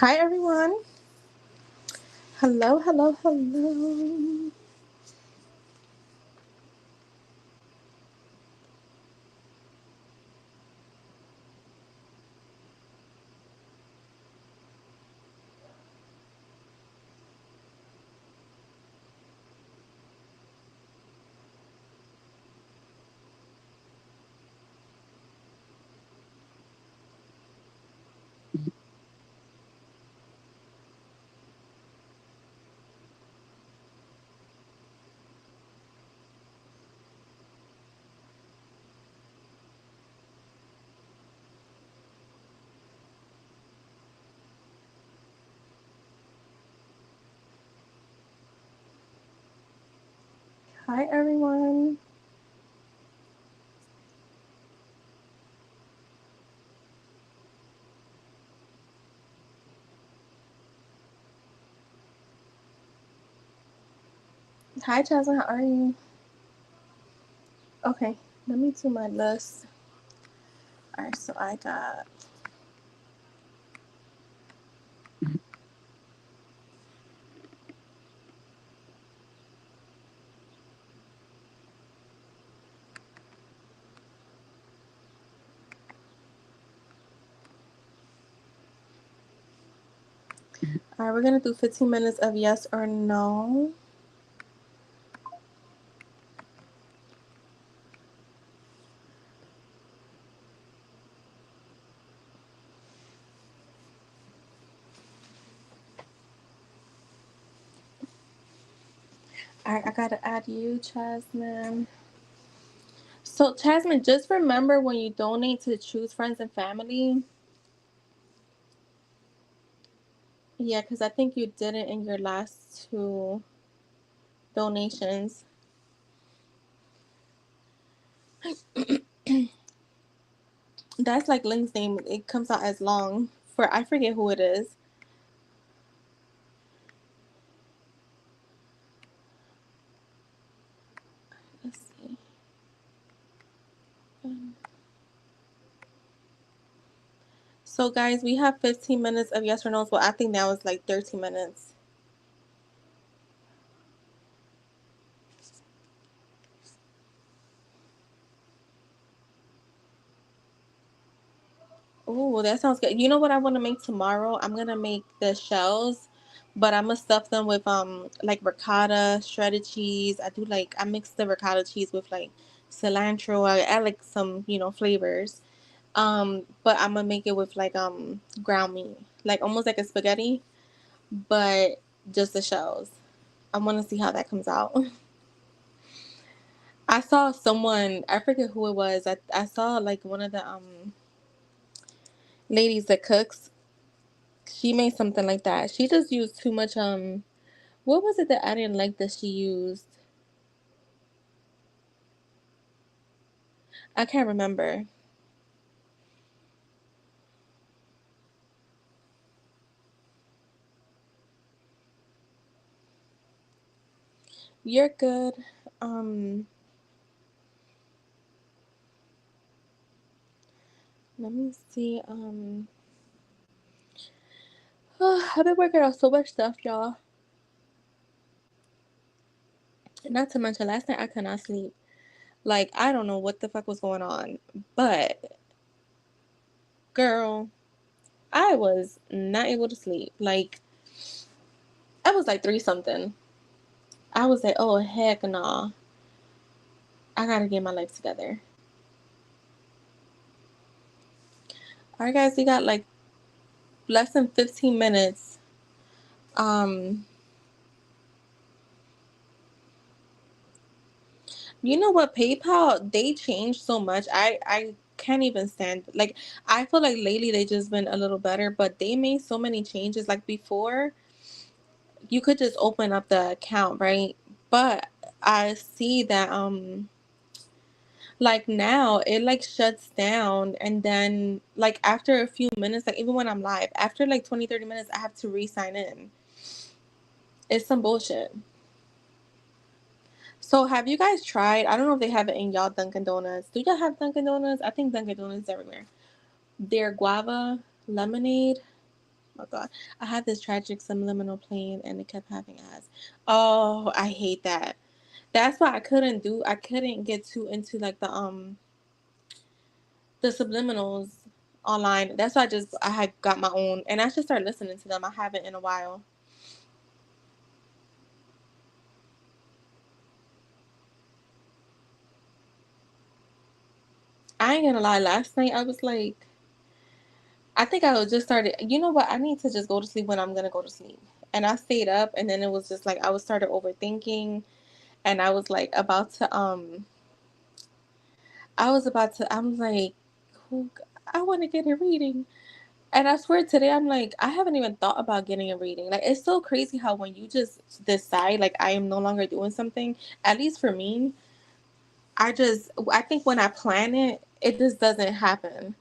Hi everyone. Hello, hello, hello. Hi everyone. Hi Jasmine, how are you? Okay, let me do my list. Alright, so I got Alright, we're gonna do 15 minutes of yes or no. Alright, I gotta add you, Jasmine. So Jasmine, just remember when you donate to choose friends and family. Yeah, because I think you did it in your last two donations. That's like Lynn's name. It comes out as long. For I forget who it is. Let's see. So guys, we have 15 minutes of yes or no's. Well, I think now it's like 13 minutes. Oh, that sounds good. You know what I want to make tomorrow? I'm gonna make the shells, but I'm gonna stuff them with like ricotta, shredded cheese. I mix the ricotta cheese with like cilantro. I add like some, flavors. But I'm gonna make it with like ground meat. Like almost like a spaghetti, but just the shells. I want to see how that comes out. I saw someone, I forget who it was. I saw like one of the ladies that cooks. She made something like that. She just used too much what was it that I didn't like that she used? I can't remember. You're good. Um Let me see. I've been working on so much stuff, y'all. Not to mention last night I could not sleep. Like I don't know what the fuck was going on. But girl, I was not able to sleep. Like I was like three something. I was like, oh heck nah. I gotta get my life together. Alright guys, we got like less than 15 minutes. Um you know what, PayPal, they changed so much. I can't even stand, like, I feel like lately they just been a little better, but they made so many changes. Like before you could just open up the account, right? But I see that like now it like shuts down, and then like after a few minutes, like even when I'm live, after like 20-30 minutes I have to re-sign in. It's some bullshit. So have you guys tried, I don't know if they have it in y'all Dunkin' Donuts. Do y'all have Dunkin' Donuts? I think Dunkin' Donuts everywhere. Their guava lemonade. my God. I had this tragic subliminal plane and it kept having ads. Oh, I hate that. That's why I couldn't get too into like the subliminals online. That's why I had got my own and I should start listening to them. I haven't in a while. I ain't gonna lie, last night I was like I think I was just started you know what, I need to just go to sleep when I'm gonna go to sleep. And I stayed up and then it was just like I was started overthinking and I was like about to I'm like, who, I want to get a reading. And I swear today, I'm like, I haven't even thought about getting a reading. Like, it's so crazy how when you just decide, like, I am no longer doing something, at least for me, I think when I plan it, it just doesn't happen.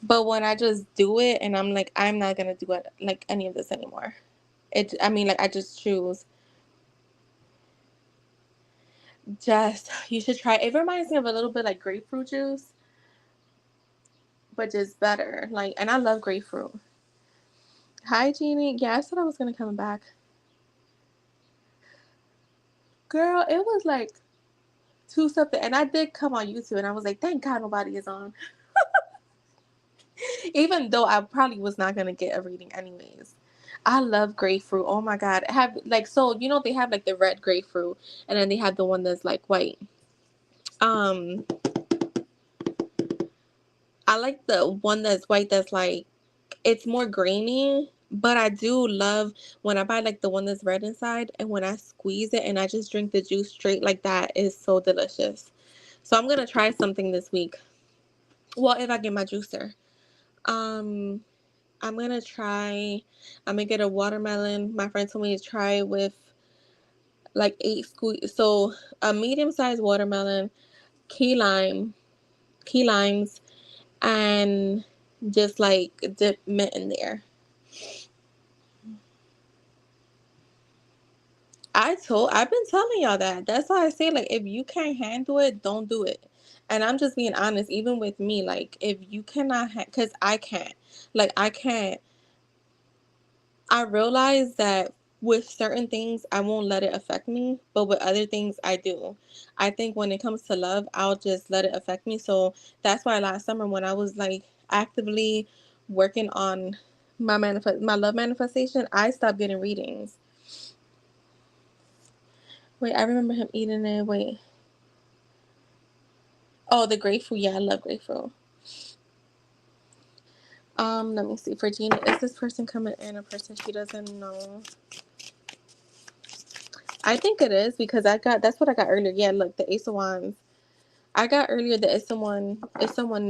But when I just do it and I'm like, I'm not going to do it, like, any of this anymore. I mean, like, I just choose. You should try. It reminds me of a little bit like grapefruit juice, but just better. Like, and I love grapefruit. Hi, Jeannie. Yeah, I said I was gonna come back. Girl, it was like two something, and I did come on YouTube, and I was like, thank God nobody is on. Even though I probably was not gonna get a reading anyways. I love grapefruit. Oh my God, have like so you know they have like the red grapefruit, and then they have the one that's like white. Um, I like the one that's white. That's like it's more grainy, but I do love when I buy like the one that's red inside and when I squeeze it and I just drink the juice straight like that is so delicious. So I'm gonna try something this week. Well, if I get my juicer. Um I'm gonna try I'm gonna get a watermelon. My friend told me to try with like so a medium sized watermelon, key lime, key limes, and just like dip mint in there. I've been telling y'all that. That's why I say like if you can't handle it, don't do it. And I'm just being honest, even with me, like if you cannot, because I can't, like I can't. I realize that with certain things, I won't let it affect me, but with other things, I do. I think when it comes to love, I'll just let it affect me. So that's why last summer when I was like actively working on my love manifestation, I stopped getting readings. Wait, I remember him eating it. Wait. Oh, the grapefruit. Yeah, I love grapefruit. Let me see. For Gina, is this person coming in a person she doesn't know? I think it is because that's what I got earlier. Yeah, look, the Ace of Wands. I got earlier that it's someone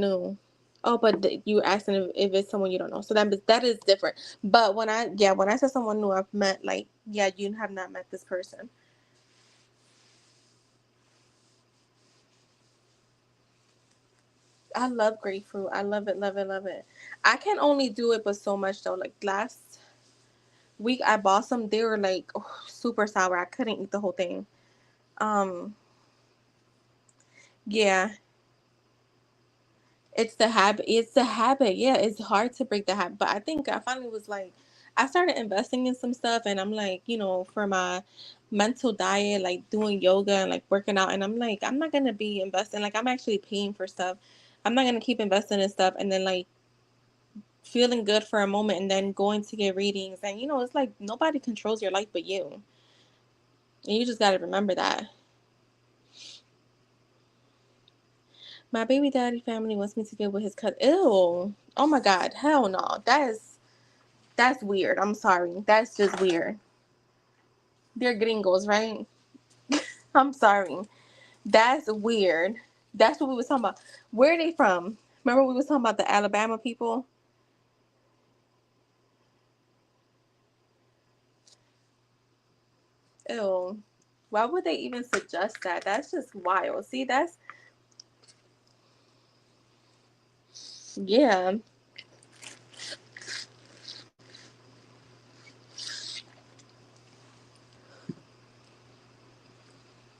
new. Oh, but you asking if it's someone you don't know. So that is different. But when I said someone new, I've met like, yeah, you have not met this person. I love grapefruit. I love it, love it, love it. I can only do it but so much though. Like last week I bought some. They were like super sour. I couldn't eat the whole thing. Um, yeah, it's the habit. It's the habit. Yeah, it's hard to break the habit. But I think I finally was like, I started investing in some stuff, and I'm like, for my mental diet, like doing yoga and like working out, and I'm like, I'm not gonna be investing. Like I'm actually paying for stuff. I'm not gonna keep investing in stuff and then like feeling good for a moment and then going to get readings. And it's like nobody controls your life but you. And you just got to remember that. My baby daddy family wants me to get with his cousin. Ew. Oh my God. Hell no. That's weird. I'm sorry. That's just weird. They're gringos, right? I'm sorry. That's weird. That's what we was talking about. Where are they from? Remember we was talking about the Alabama people? Ew. Why would they even suggest that? That's just wild. See, yeah.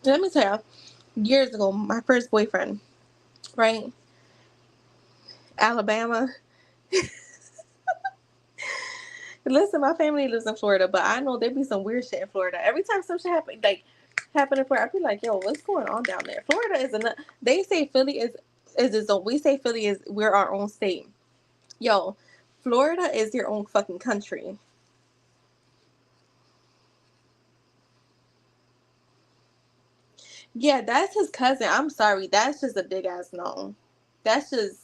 Let me tell you, years ago, my first boyfriend, right? Alabama. Listen, my family lives in Florida, but I know there be some weird shit in Florida. Every time some shit happen in Florida, I be like, yo, what's going on down there? Florida is another. They say Philly is its own. We say Philly is we're our own state. Yo, Florida is your own fucking country. Yeah, that's his cousin. I'm sorry, that's just a big ass no. That's just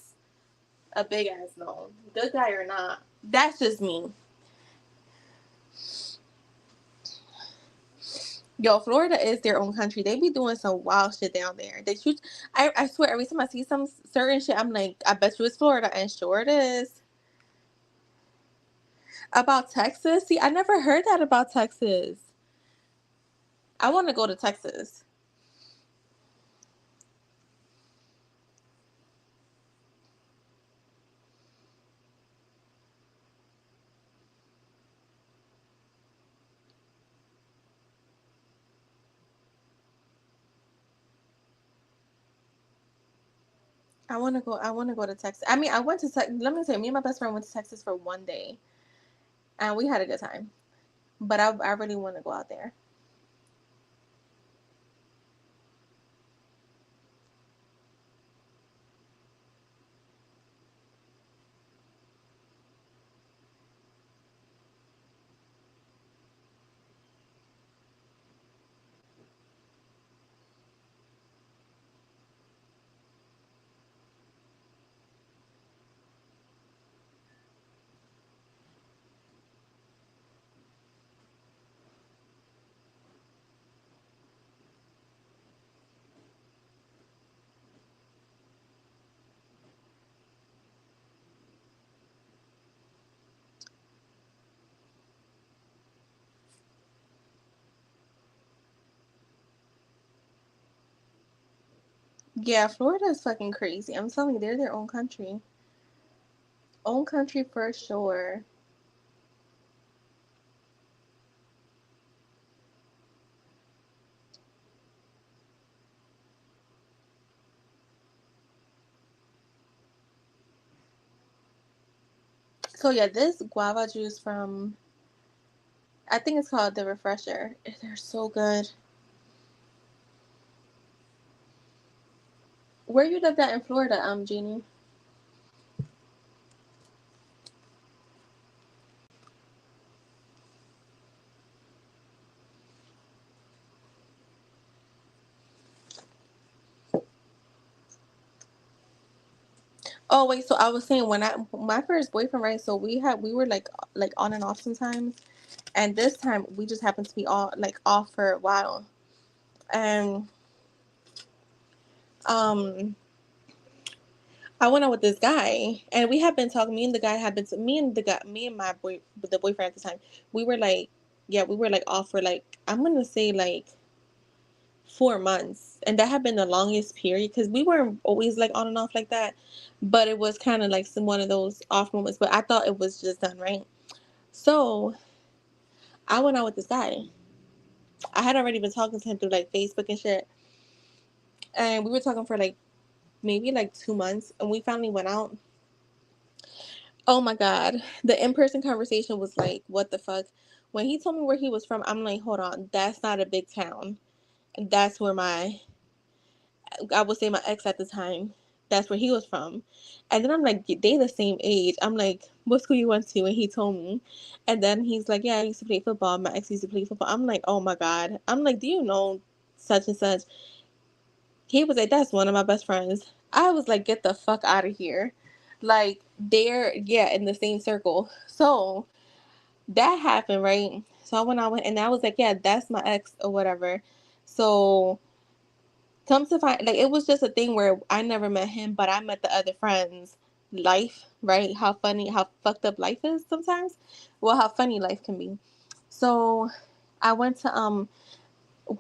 a big ass no. Good guy or not, that's just me. Yo, Florida is their own country. They be doing some wild shit down there. They shoot. I swear, every time I see some certain shit, I'm like, I bet you it's Florida, and sure it is. About Texas? See, I never heard that about Texas. I want to go to Texas. I want to go. I want to go to Texas. I mean, I went to Texas. Let me tell you, me and my best friend went to Texas for one day, and we had a good time. But I really want to go out there. Yeah, Florida is fucking crazy. I'm telling you, they're their own country. Own country for sure. So yeah, this guava juice from I think it's called the Refresher. They're so good. Where you lived at in Florida, Jeannie? Oh wait, so I was saying when I my first boyfriend, right? So we were like on and off sometimes, and this time we just happened to be all like off for a while, and um I went out with this guy, and we had been talking. Me and the guy had been me and the guy me and my boy the boyfriend at the time. We were like yeah we were like off for like I'm gonna say like 4 months, and that had been the longest period because we weren't always like on and off like that, but it was kind of like some one of those off moments. But I thought it was just done right. So I went out with this guy. I had already been talking to him through like Facebook and shit, and we were talking for like maybe like 2 months, and we finally went out. Oh my god, the in-person conversation was like, what the fuck? When he told me where he was from, I'm like, hold on, that's not a big town. That's where I would say my ex at the time, that's where he was from. And then I'm like, they the same age. I'm like, what school you went to? And he told me. And then he's like, yeah, I used to play football. My ex used to play football. I'm like, oh my God. I'm like, do you know such and such? He was like, that's one of my best friends. I was like, get the fuck out of here. Like, they're, yeah, in the same circle. So that happened, right? So I went out and I was like, yeah, that's my ex or whatever. So come to find, like, it was just a thing where I never met him, but I met the other friends. Life, right? How funny, how fucked up life is sometimes. Well, how funny life can be. So I went to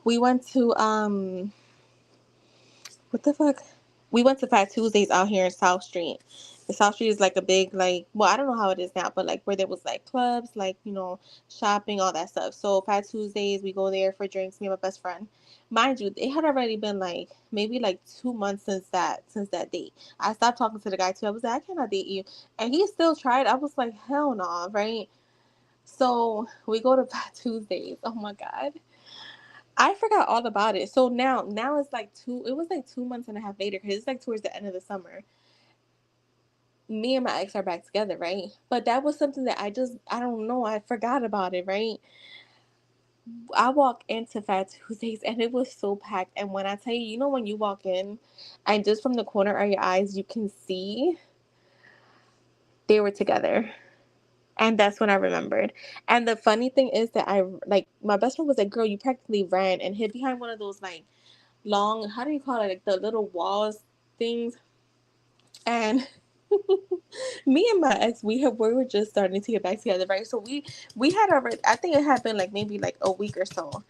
we went to what the fuck? We went to Fat Tuesdays out here in South Street. The South Street is like a big like well, I don't know how it is now, but like where there was like clubs, like, shopping, all that stuff. So Fat Tuesdays, we go there for drinks, me and my best friend. Mind you, it had already been like maybe like 2 months since that date. I stopped talking to the guy too. I was like, I cannot date you. And he still tried. I was like, hell no, right? So we go to Fat Tuesdays. Oh my God. I forgot all about it. So now it's like it was like 2 months and a half later because it's like towards the end of the summer. Me and my ex are back together, right? But that was something that I don't know, I forgot about it, right? I walk into Fat Tuesdays and it was so packed. And when I tell you, you know, when you walk in and just from the corner of your eyes, you can see they were together. And that's when I remembered. And the funny thing is that my best friend was like, girl, you practically ran and hid behind one of those like long, how do you call it? Like the little walls things. And me and my ex, we were just starting to get back together, right? So we had already, I think it had been like maybe like a week or so.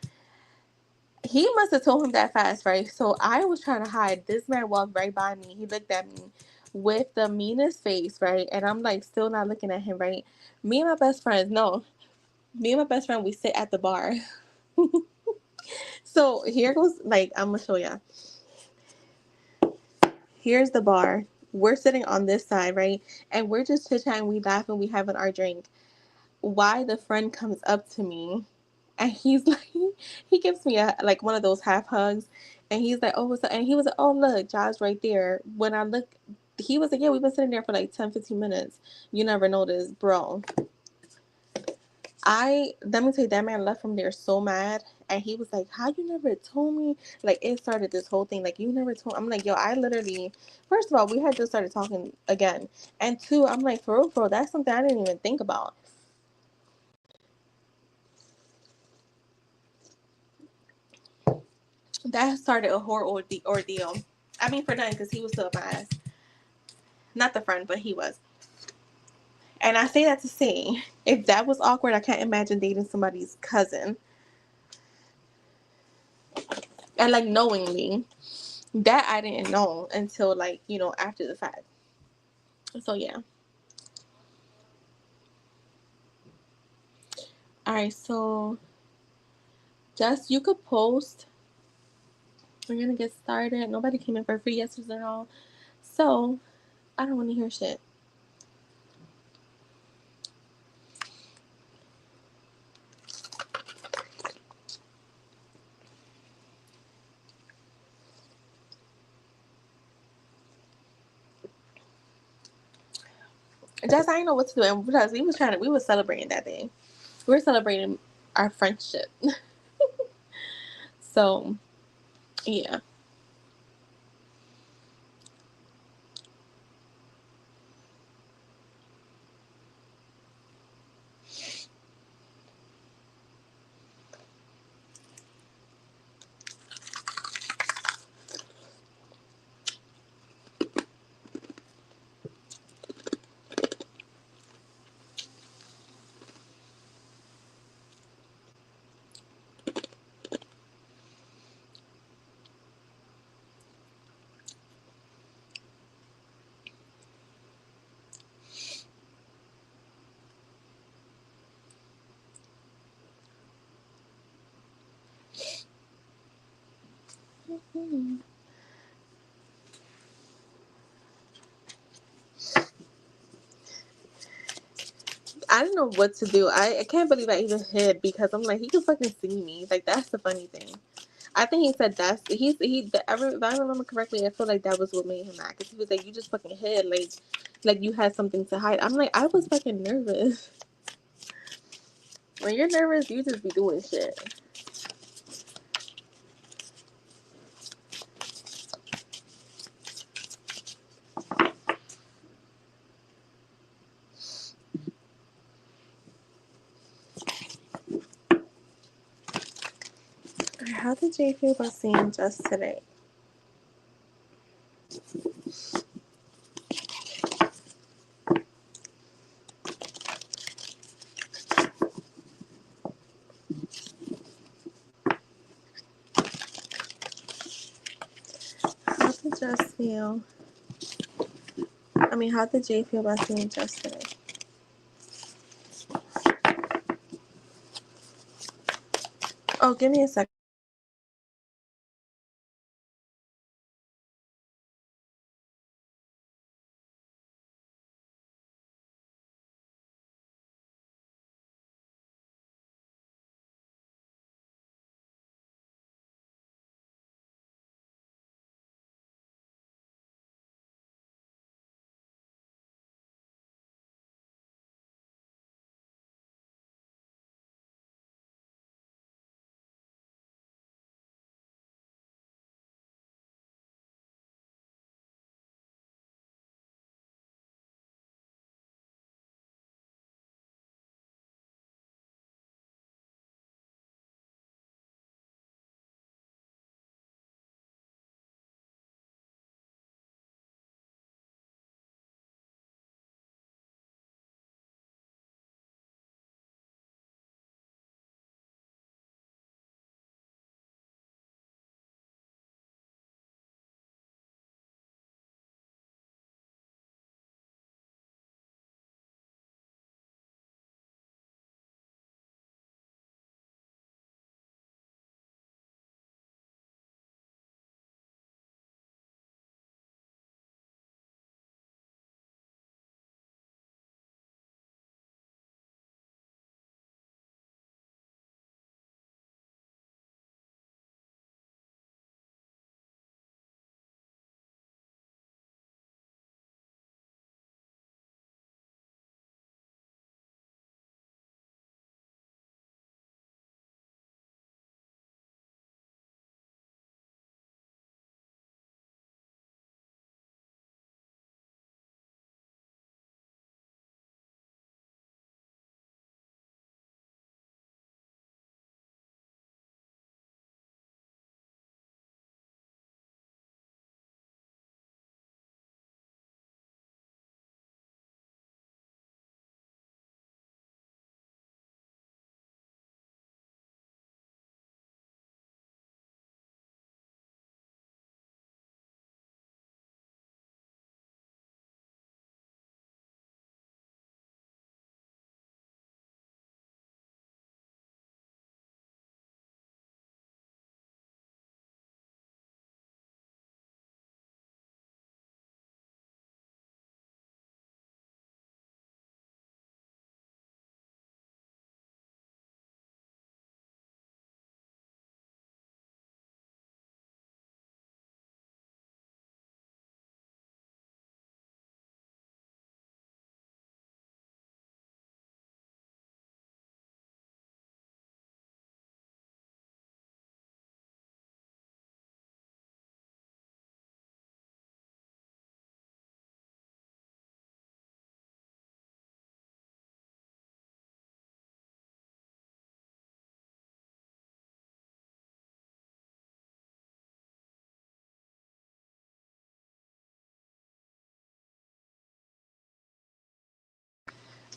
He must have told him that fast, right? So I was trying to hide. This man walked right by me. He looked at me with the meanest face, right? And I'm like still not looking at him, right? Me and my best friends, no, me and my best friend, we sit at the bar. So here goes, like, I'm gonna show ya. Here's the bar. We're sitting on this side, right? And we're just chit chatting, we laughing, we having our drink. Why the friend comes up to me and he's like, he gives me a like one of those half hugs, and he's like, oh, what's up? And he was like, oh, look, Josh right there. When I look, he was like, yeah, we've been sitting there for like 10-15 minutes. You never noticed, bro. Let me tell you, that man left from there so mad, and he was like, "How you never told me?" Like it started this whole thing. Like you never told. I'm like, yo, I literally. First of all, we had just started talking again, and two, I'm like, for real, bro, that's something I didn't even think about. That started a whole ordeal. I mean, for nothing, because he was still up my ass. Not the friend, but he was. And I say that to say, if that was awkward, I can't imagine dating somebody's cousin and like knowingly. That I didn't know until like after the fact. So yeah. All right, so just you could post. We're gonna get started. Nobody came in for free yesterday at all, so I don't want to hear shit. Just I didn't know what to do, and because we were celebrating that day. We were celebrating our friendship. So yeah. I didn't know what to do. I can't believe I even hid because I'm like he could fucking see me. Like that's the funny thing. I think he said if I remember correctly, I feel like that was what made him mad because he was like, "You just fucking hid, like you had something to hide." I'm like, I was fucking nervous. When you're nervous, you just be doing shit. How did Jay feel about seeing Just today? How did Just feel? I mean, how did Jay feel about seeing Just today? Oh, give me a second.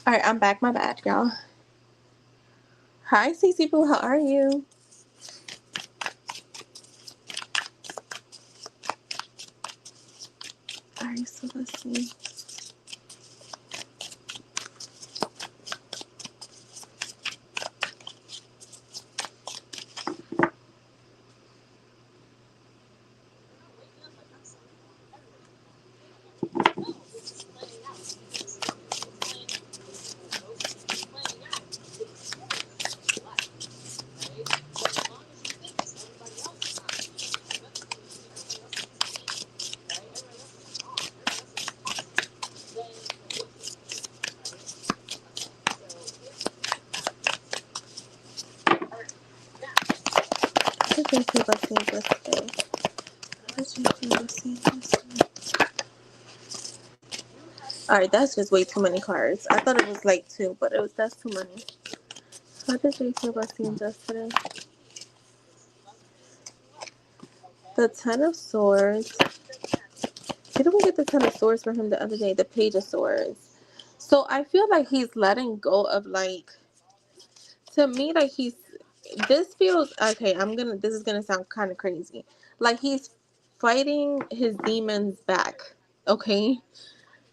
All right, I'm back. My bad, y'all. Hi, Cece Boo. How are you? All right, so let's see. What did you feel about seeing yesterday? What did you feel about seeing yesterday? All right, that's just way too many cards. I thought it was like two, but that's too many. What did you feel about seeing yesterday? The Ten of Swords. Didn't we get the Ten of Swords for him the other day? The Page of Swords. So I feel like he's letting go of like, to me, like this feels, okay, this is gonna sound kind of crazy. Like he's fighting his demons back. Okay?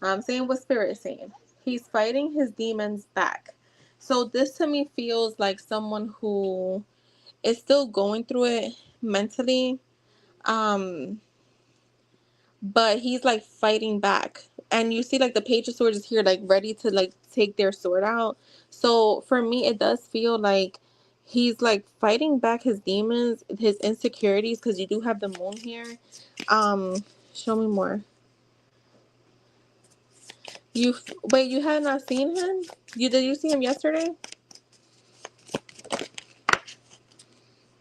I'm saying what Spirit is saying. He's fighting his demons back. So this to me feels like someone who is still going through it mentally. Um, but he's like fighting back, and you see like the Page of Swords is here like ready to like take their sword out. So for me it does feel like he's like fighting back his demons, his insecurities, because you do have the moon here. Show me more. Wait, you had not seen him? Did you see him yesterday?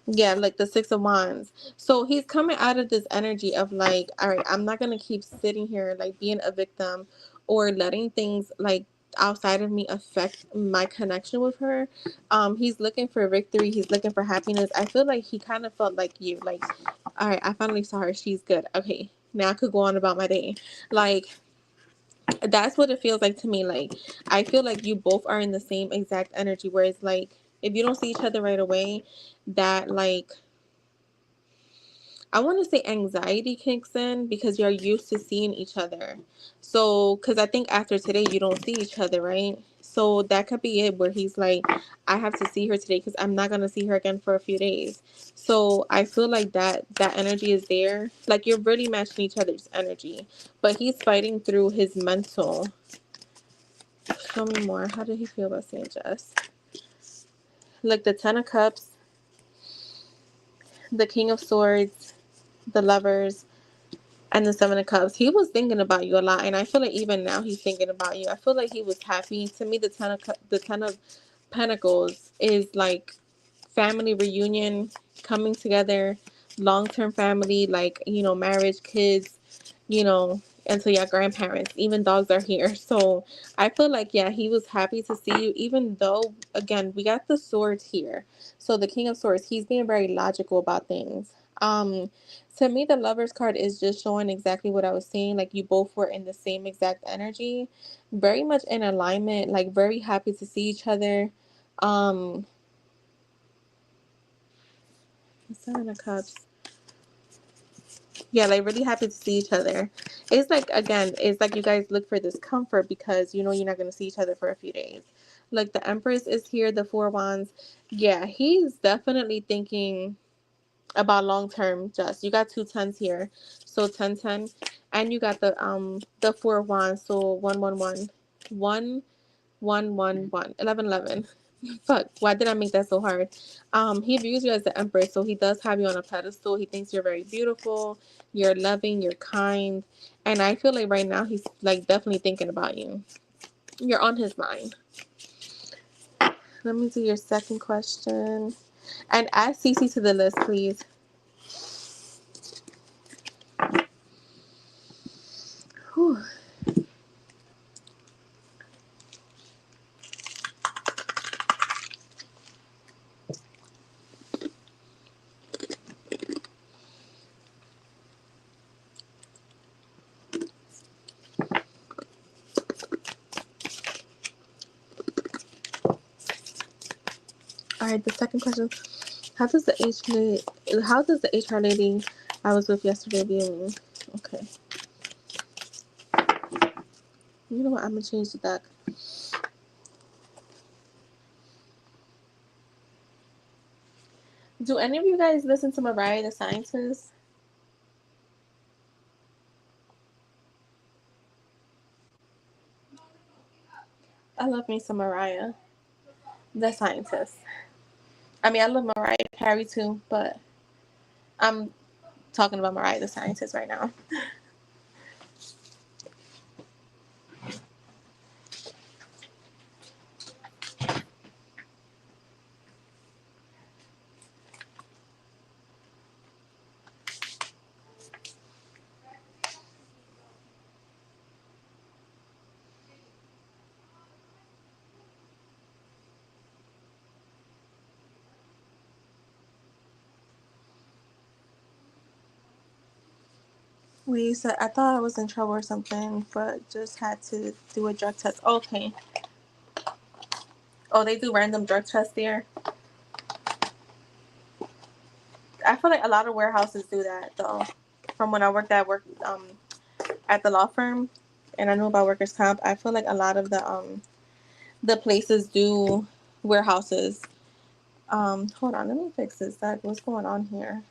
Yeah, like the Six of Wands. So he's coming out of this energy of like, all right, I'm not gonna keep sitting here like being a victim or letting things like outside of me affect my connection with her. He's looking for victory. He's looking for happiness. I feel like he kind of felt like you, like, all right, I finally saw her. She's good. Okay, now I could go on about my day. Like that's what it feels like to me. Like I feel like you both are in the same exact energy. Where it's like if you don't see each other right away, that like I want to say anxiety kicks in because you're used to seeing each other. So, because I think after today, you don't see each other, right? So, that could be it where he's like, I have to see her today because I'm not going to see her again for a few days. So, I feel like that energy is there. Like, you're really matching each other's energy. But he's fighting through his mental. Show me more. How did he feel about St. Jess? Like the Ten of Cups, the King of Swords, the Lovers, and the Seven of Cups. He was thinking about you a lot, and I feel like even now he's thinking about you. I feel like he was happy. To me, the Ten of Pentacles is like family reunion, coming together, long term family, like marriage, kids, and so yeah, grandparents, even dogs are here. So I feel like yeah, he was happy to see you, even though again we got the swords here. So the King of Swords, he's being very logical about things. To me, the Lovers card is just showing exactly what I was saying. Like you both were in the same exact energy, very much in alignment, like very happy to see each other. Um, Seven of Cups. Yeah, like really happy to see each other. It's like again, it's like you guys look for this comfort because you know you're not gonna see each other for a few days. Like the Empress is here, the Four Wands. Yeah, he's definitely thinking about long term. Just you got two tens here, so 10, 10, and you got the Four Wands, so 1, 1, 1, 1, 1, 1, 1, 11, 11. Fuck, why did I make that so hard? He views you as the Empress, so he does have you on a pedestal. He thinks you're very beautiful, you're loving, you're kind, and I feel like right now he's like definitely thinking about you. You're on his mind. Let me do your second question, and add Cece to the list, please. Whew. right, the second question. How does the how does the HR lady I was with yesterday view me? Okay. You know what? I'm gonna change the deck. Do any of you guys listen to Mariah the Scientist? I love me some Mariah the Scientist. I mean, I love Mariah Carey too, but I'm talking about Mariah the Scientist right now. Wait, you said I thought I was in trouble or something, but just had to do a drug test. Okay. Oh, they do random drug tests there. I feel like a lot of warehouses do that though. From when I worked at the law firm, and I know about workers' comp, I feel like a lot of the places do warehouses. Hold on, let me fix this. What's going on here?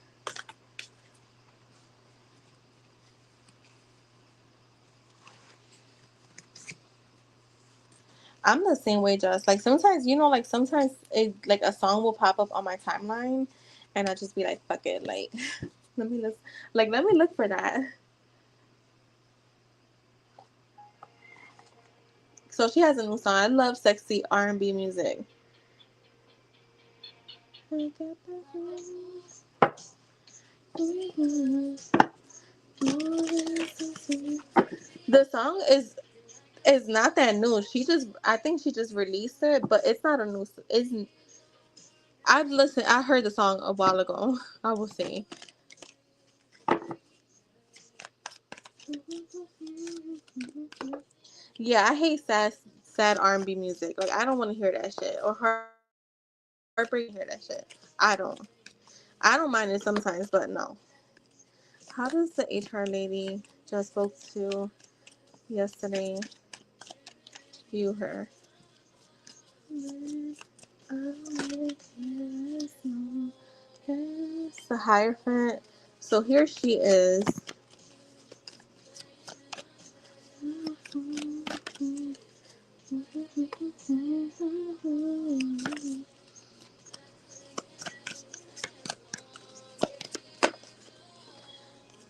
I'm the same way, just like sometimes, like sometimes it like a song will pop up on my timeline, and I just be like, fuck it, like let me look, let me look for that. So she has a new song. I love sexy R&B music. The song is not that new. I think she just released it, but it's not a new. It's I heard the song a while ago. I will say. Yeah, I hate sad R&B music. Like I don't want to hear that shit or heartbreak. Hear that shit. I don't mind it sometimes, but no. How does the HR lady just spoke to yesterday view her? The Hierophant. So here she is.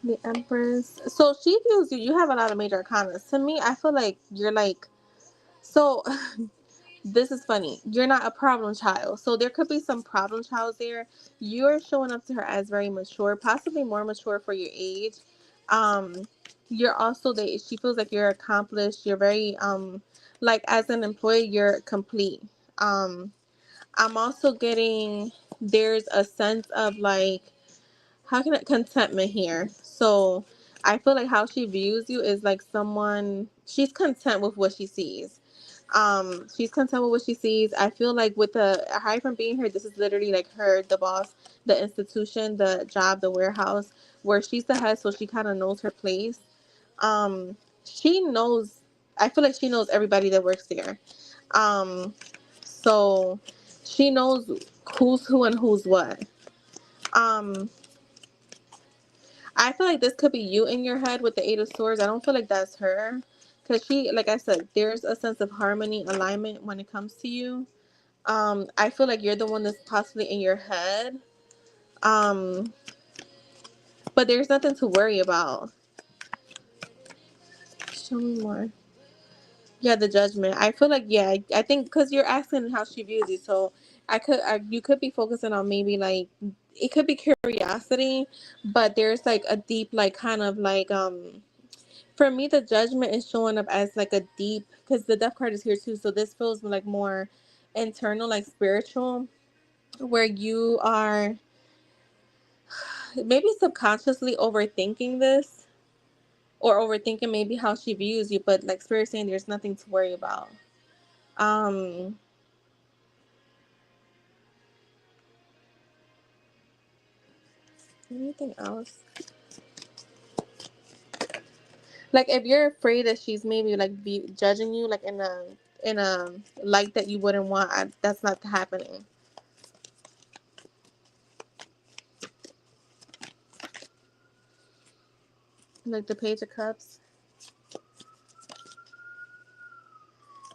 The Empress. So she views you. You have a lot of major arcanas. To me, I feel like you're like. So this is funny. You're not a problem child. So there could be some problem child there. You're showing up to her as very mature, possibly more mature for your age. Um, you're also she feels like you're accomplished. You're very like as an employee, you're complete. Um, I'm also getting there's a sense of like how can it contentment here. So I feel like how she views you is like someone she's content with what she sees. She's content with what she sees. I feel like with the high from being here, this is literally like her, the boss, the institution, the job, the warehouse, where she's the head, so she kind of knows her place. She knows. I feel like she knows everybody that works there. So she knows who's who and who's what. Um, I feel like this could be you in your head with the Eight of Swords. I don't feel like that's her. Because she, like I said, there's a sense of harmony, alignment when it comes to you. I feel like you're the one that's possibly in your head. Um, but there's nothing to worry about. Show me more. Yeah, the judgment. I feel like, yeah, I think because you're asking how she views you. So you could be focusing on maybe like, it could be curiosity, but there's like a deep, like kind of like, for me, the judgment is showing up as like a deep, because the death card is here too. So this feels like more internal, like spiritual, where you are maybe subconsciously overthinking this or overthinking maybe how she views you, but like spirit saying there's nothing to worry about. Um, Anything else? Like if you're afraid that she's maybe like be judging you like in a light that you wouldn't want, that's not happening. Like the Page of Cups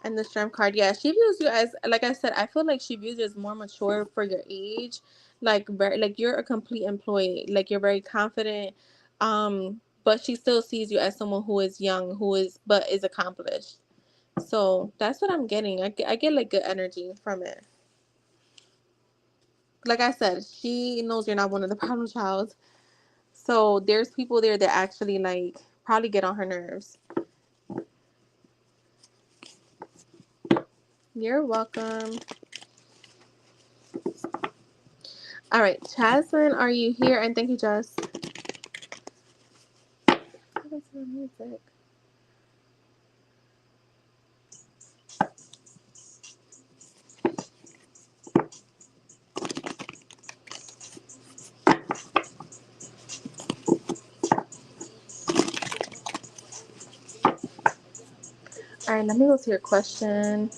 and the Strength card. Yeah, she views you as, like I said, I feel like she views you as more mature for your age. Like very, like you're a complete employee. Like you're very confident. But she still sees you as someone who is young, but is accomplished. So that's what I'm getting. I get like good energy from it. Like I said, she knows you're not one of the problem child. So there's people there that actually like probably get on her nerves. You're welcome. All right, Jasmine, are you here? And thank you, Jess. What is the music? All right, let me go to your question.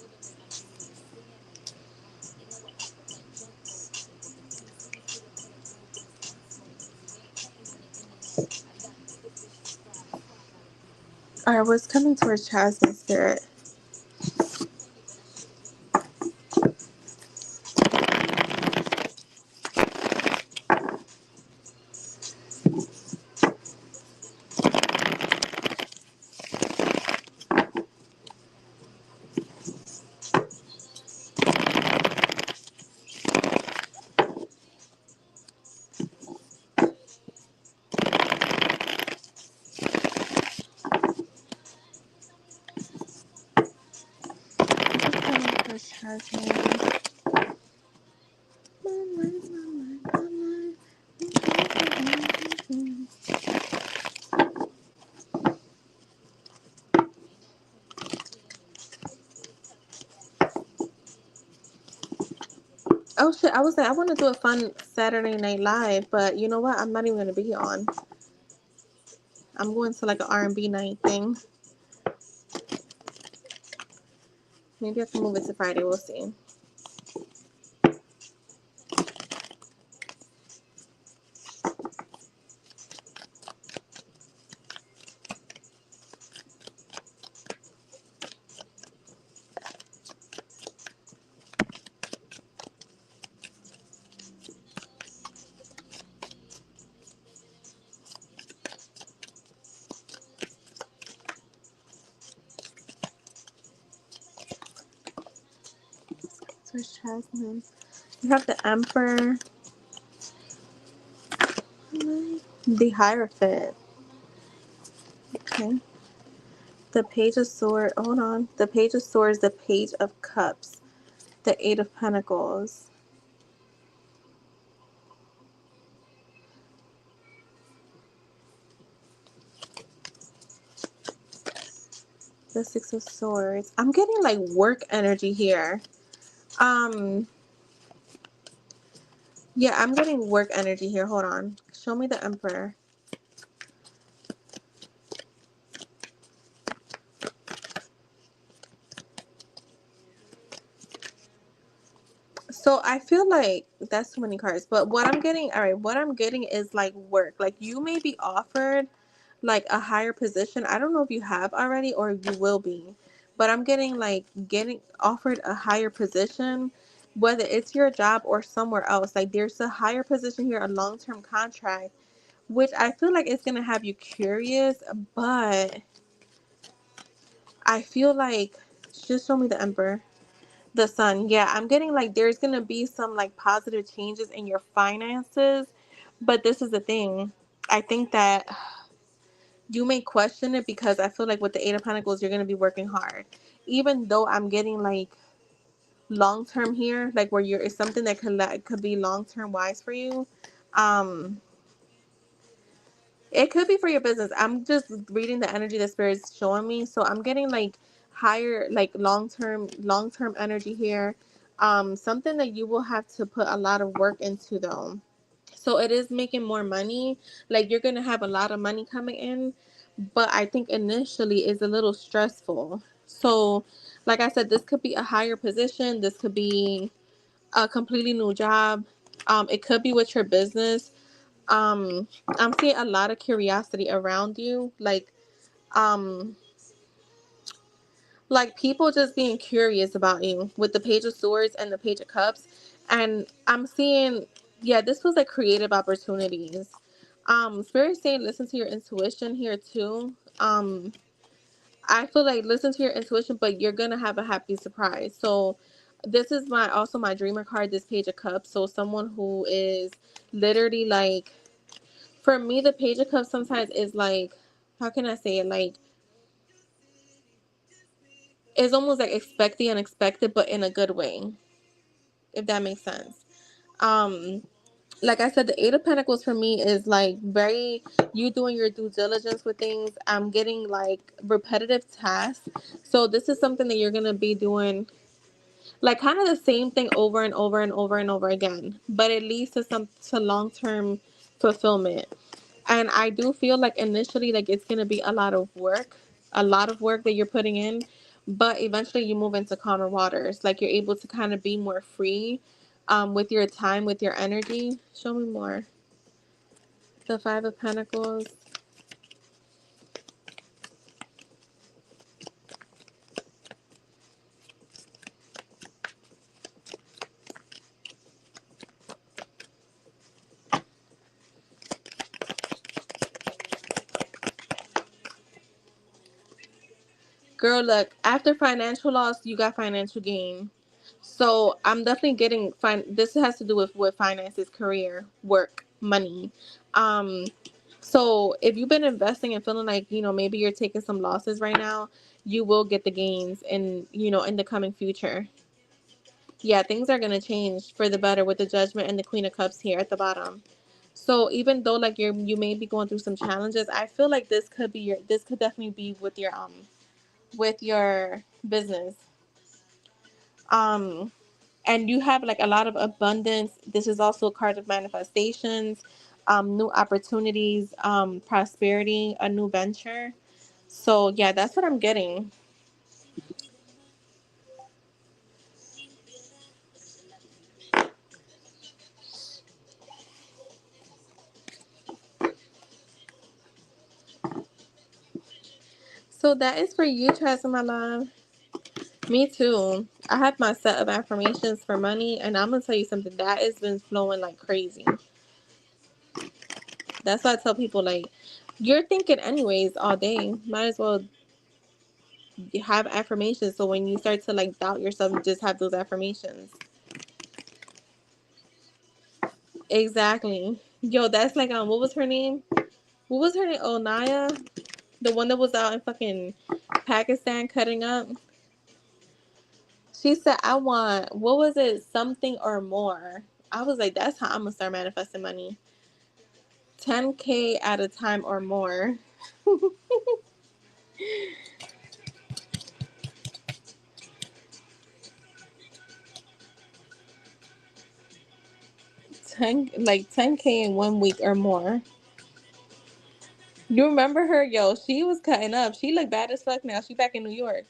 All right, what's coming towards Jasmine Spirit? What's coming towards Jasmine? Oh shit! I was like, I want to do a fun Saturday Night Live, but you know what? I'm not even gonna be on. I'm going to like an R&B night thing. Maybe I can move it to Friday. We'll see. So Jasmine, you have the Emperor, the Hierophant. Okay. The Page of Swords. Hold on. The Page of Swords. The Page of Cups. The Eight of Pentacles. The Six of Swords. I'm getting like work energy here. Um. Yeah, I'm getting work energy here. Hold on. Show me the Emperor. So I feel like that's too many cards. But what I'm getting, all right, what I'm getting is like work. Like you may be offered like a higher position. I don't know if you have already or you will be. But I'm getting like getting offered a higher position, whether it's your job or somewhere else. Like there's a higher position here, a long-term contract, which I feel like it's gonna have you curious, but I feel like just show me the Emperor. The Sun. Yeah, I'm getting like there's gonna be some like positive changes in your finances, but this is the thing. I think that you may question it because I feel like with the Eight of Pentacles, you're gonna be working hard. Even though I'm getting like long term here, like where you're it's something that could be long term wise for you. Um, it could be for your business. I'm just reading the energy that Spirit's showing me. So I'm getting like higher, like long term energy here. Something that you will have to put a lot of work into though. So it is making more money. Like you're gonna have a lot of money coming in, but I think initially is a little stressful. So, like I said, this could be a higher position. This could be a completely new job. It could be with your business. I'm seeing a lot of curiosity around you, um, like people just being curious about you with the Page of Swords and the Page of Cups. And I'm seeing, yeah, this was like creative opportunities. Spirit saying listen to your intuition here too. I feel like listen to your intuition, but you're gonna have a happy surprise. So this is my dreamer card, this Page of Cups. So someone who is literally like, for me, the Page of Cups sometimes is like, how can I say it? Like, it's almost like expect the unexpected, but in a good way, if that makes sense. Um, like I said, the Eight of Pentacles for me is like very you doing your due diligence with things. I'm getting like repetitive tasks. So this is something that you're gonna be doing like kind of the same thing over and over and over and over again, but it leads to some to long term fulfillment. And I do feel like initially like it's gonna be a lot of work that you're putting in, but eventually you move into calmer waters. Like you're able to kind of be more free with your time, with your energy. Show me more. The Five of Pentacles. Girl, look, after financial loss, you got financial gain. So I'm definitely getting this has to do with finances, career, work, money. Um, so if you've been investing and feeling like, maybe you're taking some losses right now, you will get the gains in the coming future. Yeah, things are gonna change for the better with the Judgment and the Queen of Cups here at the bottom. So even though like you may be going through some challenges, I feel like this could definitely be with your business. Um and you have like a lot of abundance. This is also a card of manifestations, new opportunities, prosperity, a new venture. So yeah, that's what I'm getting. So that is for you, Trust, my love. Me too. I have my set of affirmations for money, and I'm gonna tell you something that has been flowing like crazy. That's why I tell people like, you're thinking anyways all day. Might as well have affirmations. So when you start to like doubt yourself, you just have those affirmations. Exactly. Yo, that's like what was her name? What was her name? Oh, Naya, the one that was out in fucking Pakistan cutting up. She said, "I want what was it? Something or more." I was like, "That's how I'm gonna start manifesting money. 10K at a time or more." 10K in 1 week or more. You remember her? Yo, she was cutting up. She looked bad as fuck now. She back in New York.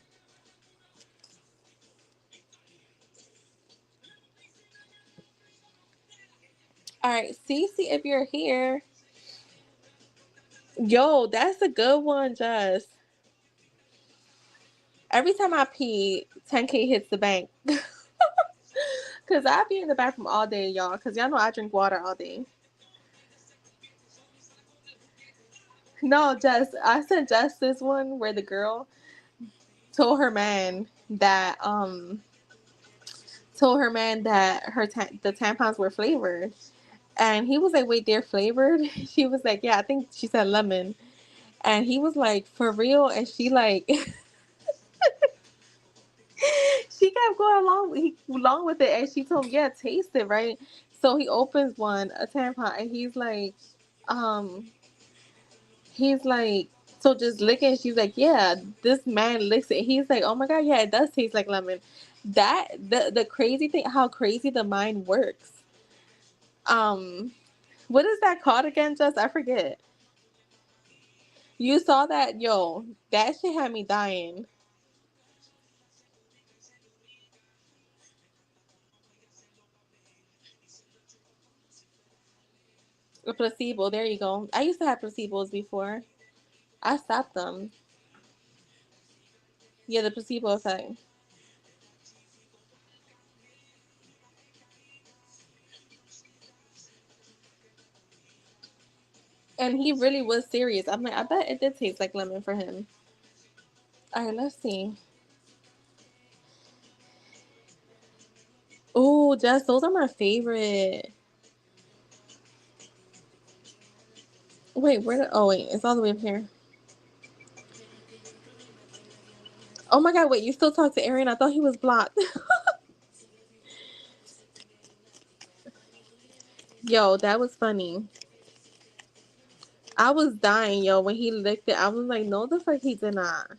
All right, Cece, if you're here, yo, that's a good one, Jess. Every time I pee, 10K hits the bank. Cause I be in the bathroom all day, y'all. Cause y'all know I drink water all day. No, Jess, I sent Jess this one where the girl told her man that the tampons were flavored, and he was like, "Wait, they're flavored?" She was like, "Yeah, I think she said lemon," and he was like, "For real?" And she like she kept going along with it, and she told him, "Yeah, taste it, right?" So he opens a tampon, and um, he's like, "So just lick it." And she's like, "Yeah." This man licks it. He's like, "Oh my god, yeah, it does taste like lemon." The crazy thing, how crazy the mind works. Um, What is that called again, Just? I forget. You saw that? Yo, that shit had me dying. A placebo. There you go. I used to have placebos before. I stopped them. Yeah, the placebo effect. And he really was serious. I'm like, I bet it did taste like lemon for him. All right, let's see. Oh, Jess, those are my favorite. Wait, where the? Oh, wait, it's all the way up here. Oh my God, wait, you still talk to Aaron? I thought he was blocked. Yo, that was funny. I was dying, yo, when he licked it. I was like, no, the fuck he did not.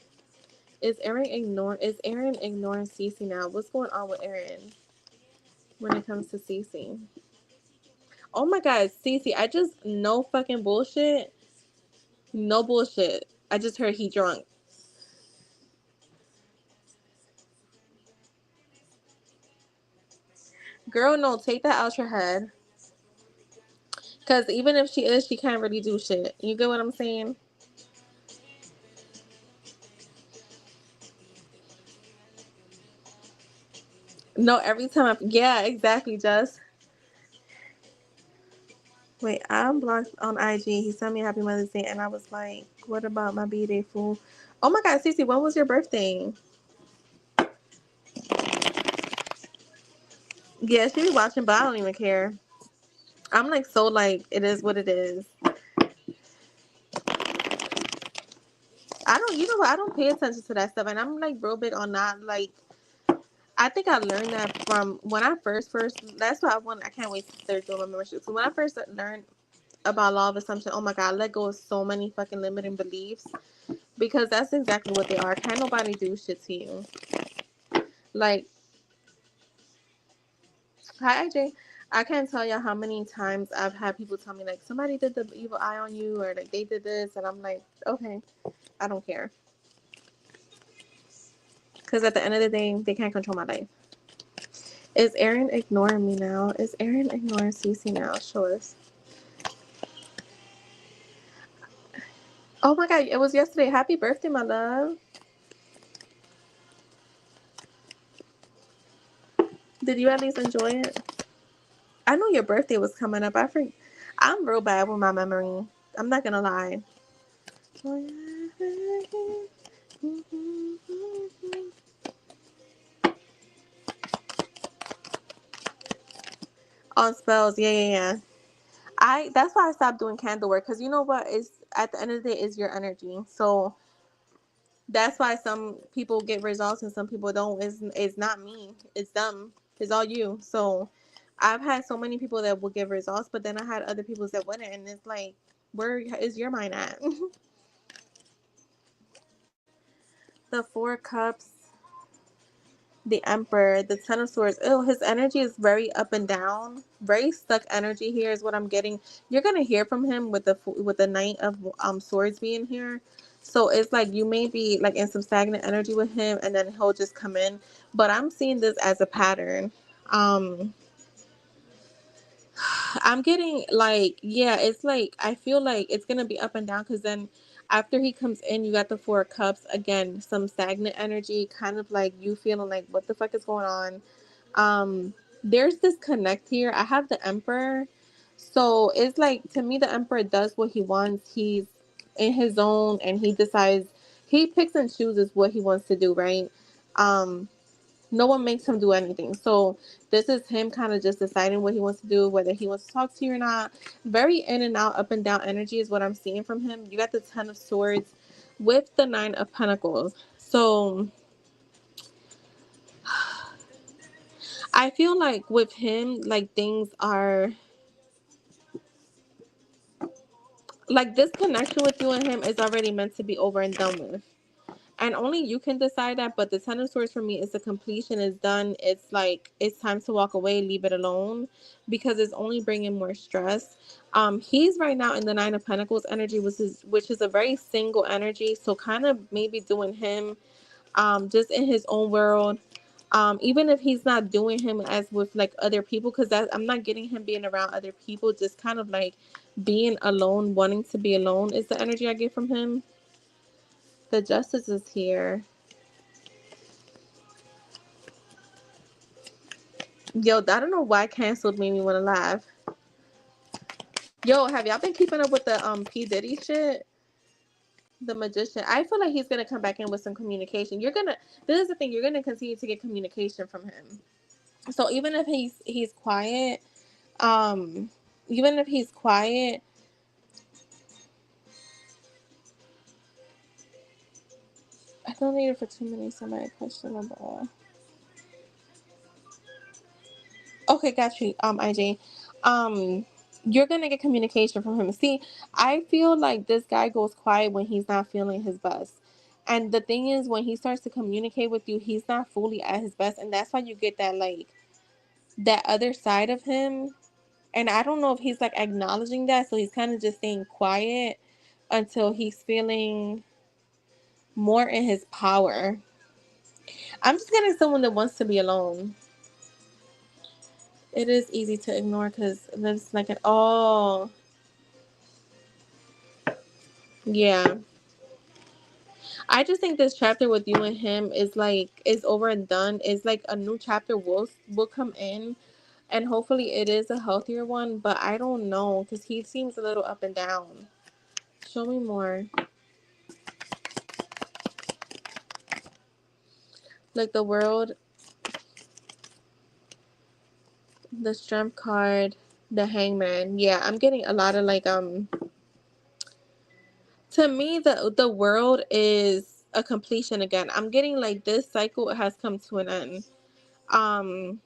Is Aaron ignoring Cece now? What's going on with Aaron when it comes to Cece? Oh my God, Cece, I just no fucking bullshit. No bullshit. I just heard he drunk. Girl, no, take that out your head. Cause even if she is, she can't really do shit. You get what I'm saying? No, every time yeah, exactly, Just. Wait, I'm blocked on IG. He sent me Happy Mother's Day, and I was like, what about my B-Day, fool? Oh my God, Cece, when was your birthday? Yeah, she be watching, but I don't even care. I'm like, so like, it is what it is. I don't, you know what? I don't pay attention to that stuff, and I'm like real big on that. Like, I think I learned that from when I first. That's why I can't wait to start doing my membership. So when I first learned about law of assumption, oh my God, I let go of so many fucking limiting beliefs because that's exactly what they are. Can't nobody do shit to you. Like, hi AJ. I can't tell you how many times I've had people tell me like somebody did the evil eye on you or like they did this, and I'm like, okay, I don't care. Because at the end of the day, they can't control my life. Is Aaron ignoring me now? Is Aaron ignoring Cece now? Show us. Oh my God, it was yesterday. Happy birthday, my love. Did you at least enjoy it? I know your birthday was coming up. I'm real bad with my memory. I'm not gonna lie. On spells, yeah, yeah, yeah. That's why I stopped doing candle work because you know what? It's at the end of the day, is your energy. So that's why some people get results and some people don't. It's not me. It's them. It's all you. So I've had so many people that will give results, but then I had other people that wouldn't, and it's like, where is your mind at? The Four Cups, the Emperor, the Ten of Swords. Oh, his energy is very up and down, very stuck energy. Here is what I'm getting. You're gonna hear from him with the Knight of Swords being here. So it's like you may be like in some stagnant energy with him, and then he'll just come in. But I'm seeing this as a pattern. Um, I'm getting like, yeah, it's like I feel like it's gonna be up and down because then after he comes in, you got the Four of Cups again, some stagnant energy, kind of like you feeling like what the fuck is going on. There's this connect here. I have the Emperor, so it's like to me the Emperor does what he wants. He's in his zone and he decides he picks and chooses what he wants to do, right? Um, no one makes him do anything. So this is him kind of just deciding what he wants to do, whether he wants to talk to you or not. Very in and out, up and down energy is what I'm seeing from him. You got the Ten of Swords with the Nine of Pentacles. So I feel like with him, like things are like this connection with you and him is already meant to be over and done with. And only you can decide that. But the Ten of Swords for me is the completion is done. It's like it's time to walk away, leave it alone, because it's only bringing more stress. He's right now in the Nine of Pentacles energy, which is a very single energy. So kind of maybe doing him, just in his own world. Even if he's not doing him as with like other people, because that I'm not getting him being around other people. Just kind of like being alone, wanting to be alone is the energy I get from him. The Justice is here. Yo, I don't know why canceled made me want to laugh. Yo, have y'all been keeping up with the P Diddy shit? The Magician. I feel like he's gonna come back in with some communication. This is the thing. You're gonna continue to get communication from him. So even if he's quiet, um, even if he's quiet, I don't need it for 2 minutes. Somebody questionable. Okay, got you. IJ, um, you're gonna get communication from him. See, I feel like this guy goes quiet when he's not feeling his best, and the thing is, when he starts to communicate with you, he's not fully at his best, and that's why you get that like that other side of him. And I don't know if he's like acknowledging that, so he's kind of just staying quiet until he's feeling more in his power. I'm just getting someone that wants to be alone. It is easy to ignore because there's like an yeah. I just think this chapter with you and him is over and done. It's like a new chapter will come in, and hopefully it is a healthier one. But I don't know because he seems a little up and down. Show me more. Like the world, the Strength card, the Hangman. Yeah, I'm getting a lot of like to me the world is a completion again. I'm getting like this cycle has come to an end. Um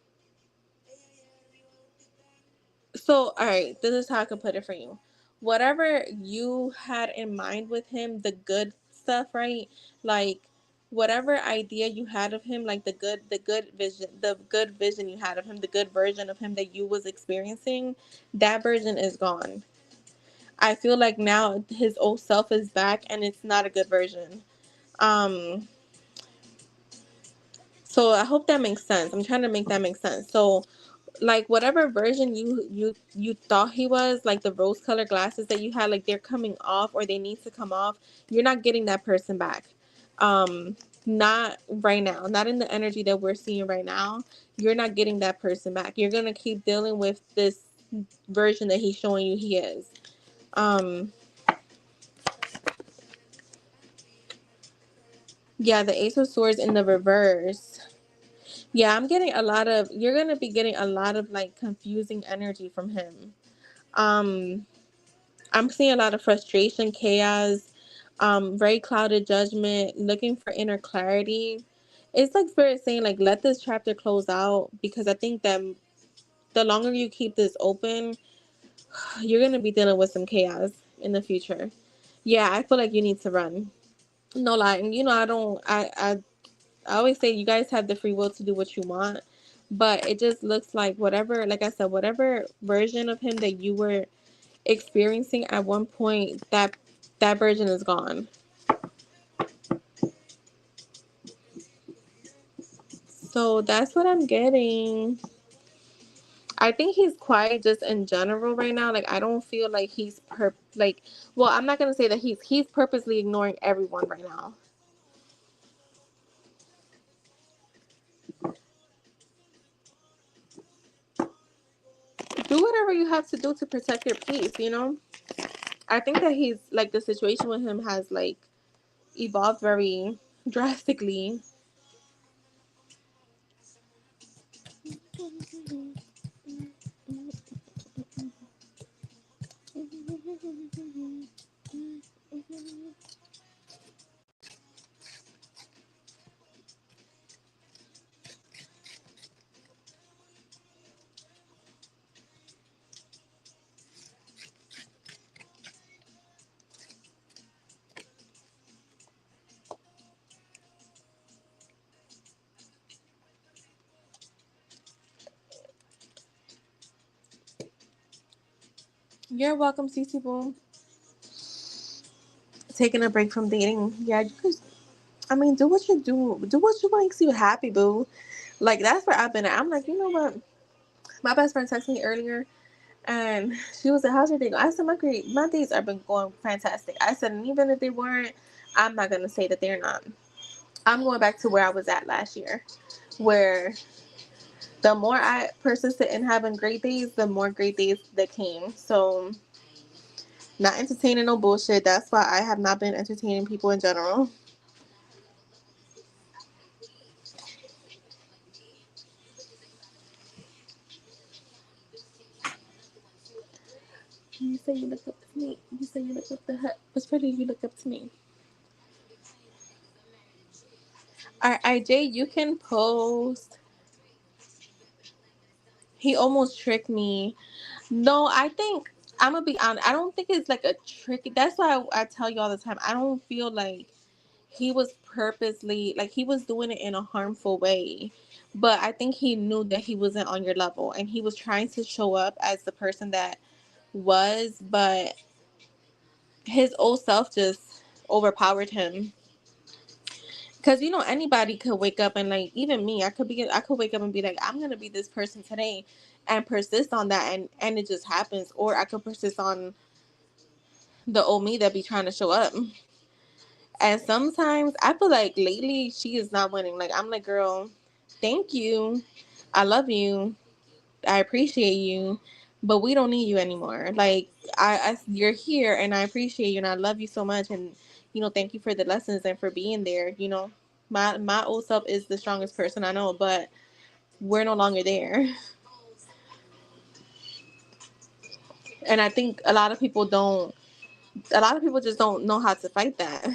so all right, this is how I can put it for you. Whatever you had in mind with him, the good stuff, right? Like whatever idea you had of him, like the good vision you had of him, the good version of him that you was experiencing, that version is gone. I feel like now his old self is back and it's not a good version. Um So I hope that makes sense. I'm trying to make that make sense. So like whatever version you thought he was, like the rose colored glasses that you had, like they're coming off or they need to come off. You're not getting that person back. Not right now. Not in the energy that we're seeing right now. You're not getting that person back. You're gonna keep dealing with this version that he's showing you he is. Um yeah, the Ace of Swords in the reverse. Yeah, you're going to be getting a lot of like confusing energy from him. Um, I'm seeing a lot of frustration, chaos, very clouded judgment, looking for inner clarity. It's like Spirit saying like, let this chapter close out because I think that the longer you keep this open, you're going to be dealing with some chaos in the future. Yeah, I feel like you need to run. No lie. And I don't, I always say you guys have the free will to do what you want, but it just looks like whatever, like I said, whatever version of him that you were experiencing at one point, that version is gone. So that's what I'm getting. I think he's quiet just in general right now. Like I don't feel like well, I'm not gonna say that he's purposely ignoring everyone right now. Do whatever you have to do to protect your peace. I think that he's like the situation with him has like evolved very drastically. You're welcome, Cece Boom. Taking a break from dating. Yeah, you could. I mean, do what you do. Do what you makes you happy, boo. Like that's where I've been at. I'm like, you know what? My best friend texted me earlier, and she was like, "How's your day?" I said, My days have been going fantastic." I said, and even if they weren't, I'm not gonna say that they're not. I'm going back to where I was at last year, where the more I persisted in having great days, the more great days that came. So, not entertaining no bullshit. That's why I have not been entertaining people in general. You say you look up to me. You say you look up to her. What's pretty? You look up to me. All right, IJ, you can post. He almost tricked me. No, I think I'm gonna be honest. I don't think it's like a trick. That's why I tell you all the time. I don't feel like he was purposely like he was doing it in a harmful way. But I think he knew that he wasn't on your level, and he was trying to show up as the person that was, but his old self just overpowered him. Because anybody could wake up and like even me, I could wake up and be like, I'm gonna be this person today, and persist on that, and it just happens. Or I could persist on the old me that be trying to show up. And sometimes I feel like lately she is not winning. Like I'm like, girl, thank you, I love you, I appreciate you, but we don't need you anymore. Like you're here, and I appreciate you, and I love you so much, and thank you for the lessons and for being there. My old self is the strongest person I know, but we're no longer there. And I think a lot of people don't. A lot of people just don't know how to fight that.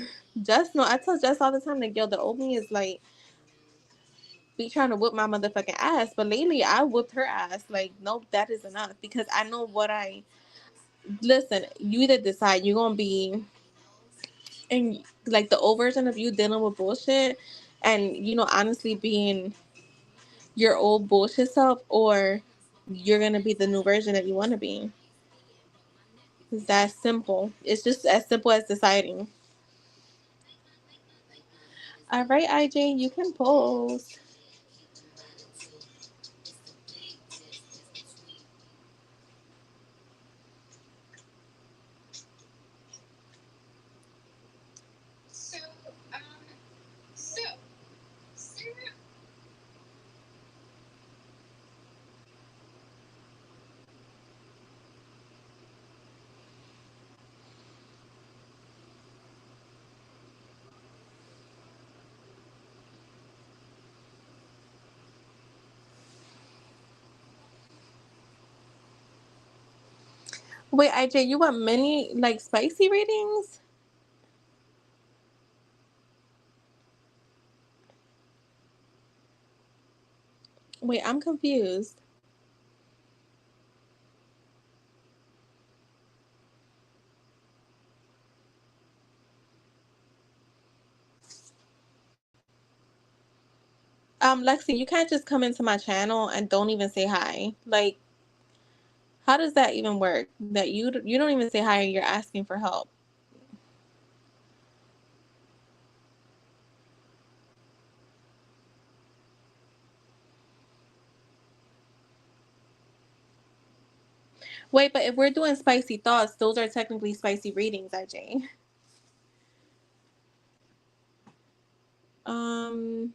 Just know I tell Jess all the time that girl, the old me is like be trying to whip my motherfucking ass, but lately I whipped her ass. Like, nope, that is enough because I know what I listen. You either decide you're gonna be in like the old version of you dealing with bullshit, and honestly being your old bullshit self, or you're gonna be the new version that you want to be. It's that simple. It's just as simple as deciding. All right, IJ, you can post. Wait, IJ, you want many like spicy ratings? Wait, I'm confused. Lexi, you can't just come into my channel and don't even say hi. Like, how does that even work? That you don't even say hi and you're asking for help. Wait, but if we're doing spicy thoughts, those are technically spicy readings, IJ. Um,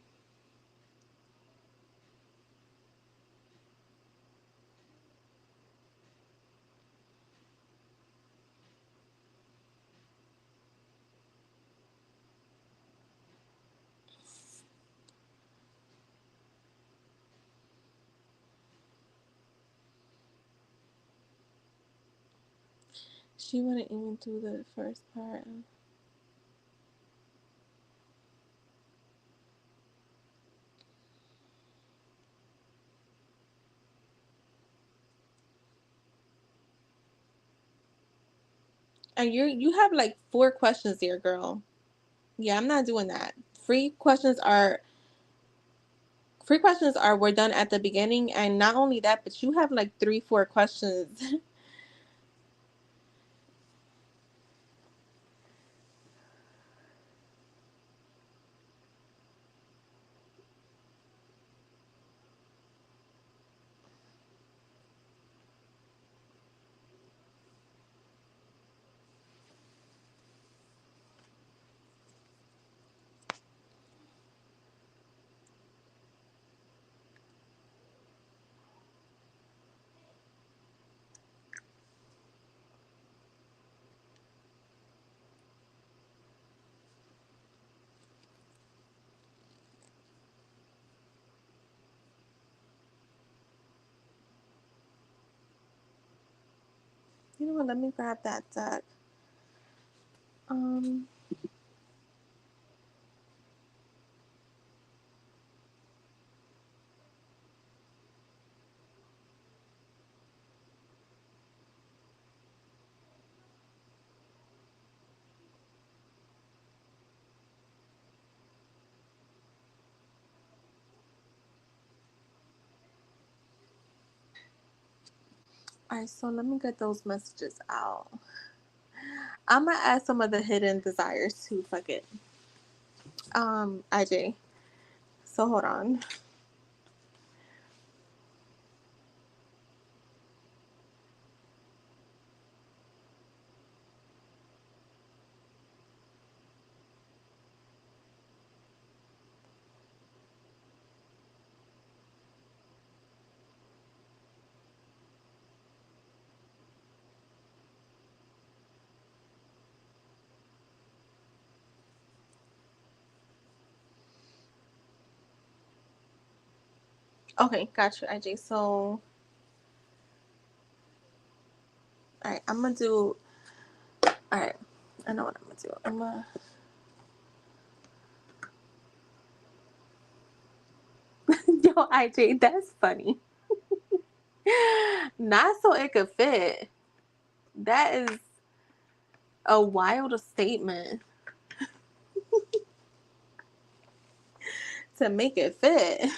she wouldn't even do the first part. And you have like 4 questions there, girl. Yeah, I'm not doing that. Free questions are were done at the beginning, and not only that, but you have like 3, 4 questions. You know what? Let me grab that deck. Um. All right. So let me get those messages out. I'm gonna add some of the hidden desires too. Fuck it. IJ. So hold on. Okay, gotcha, IJ. So, all right, I'm gonna do. All right, I know what I'm gonna do. I'm gonna. Yo, IJ, that's funny. Not so it could fit. That is a wild statement to make it fit.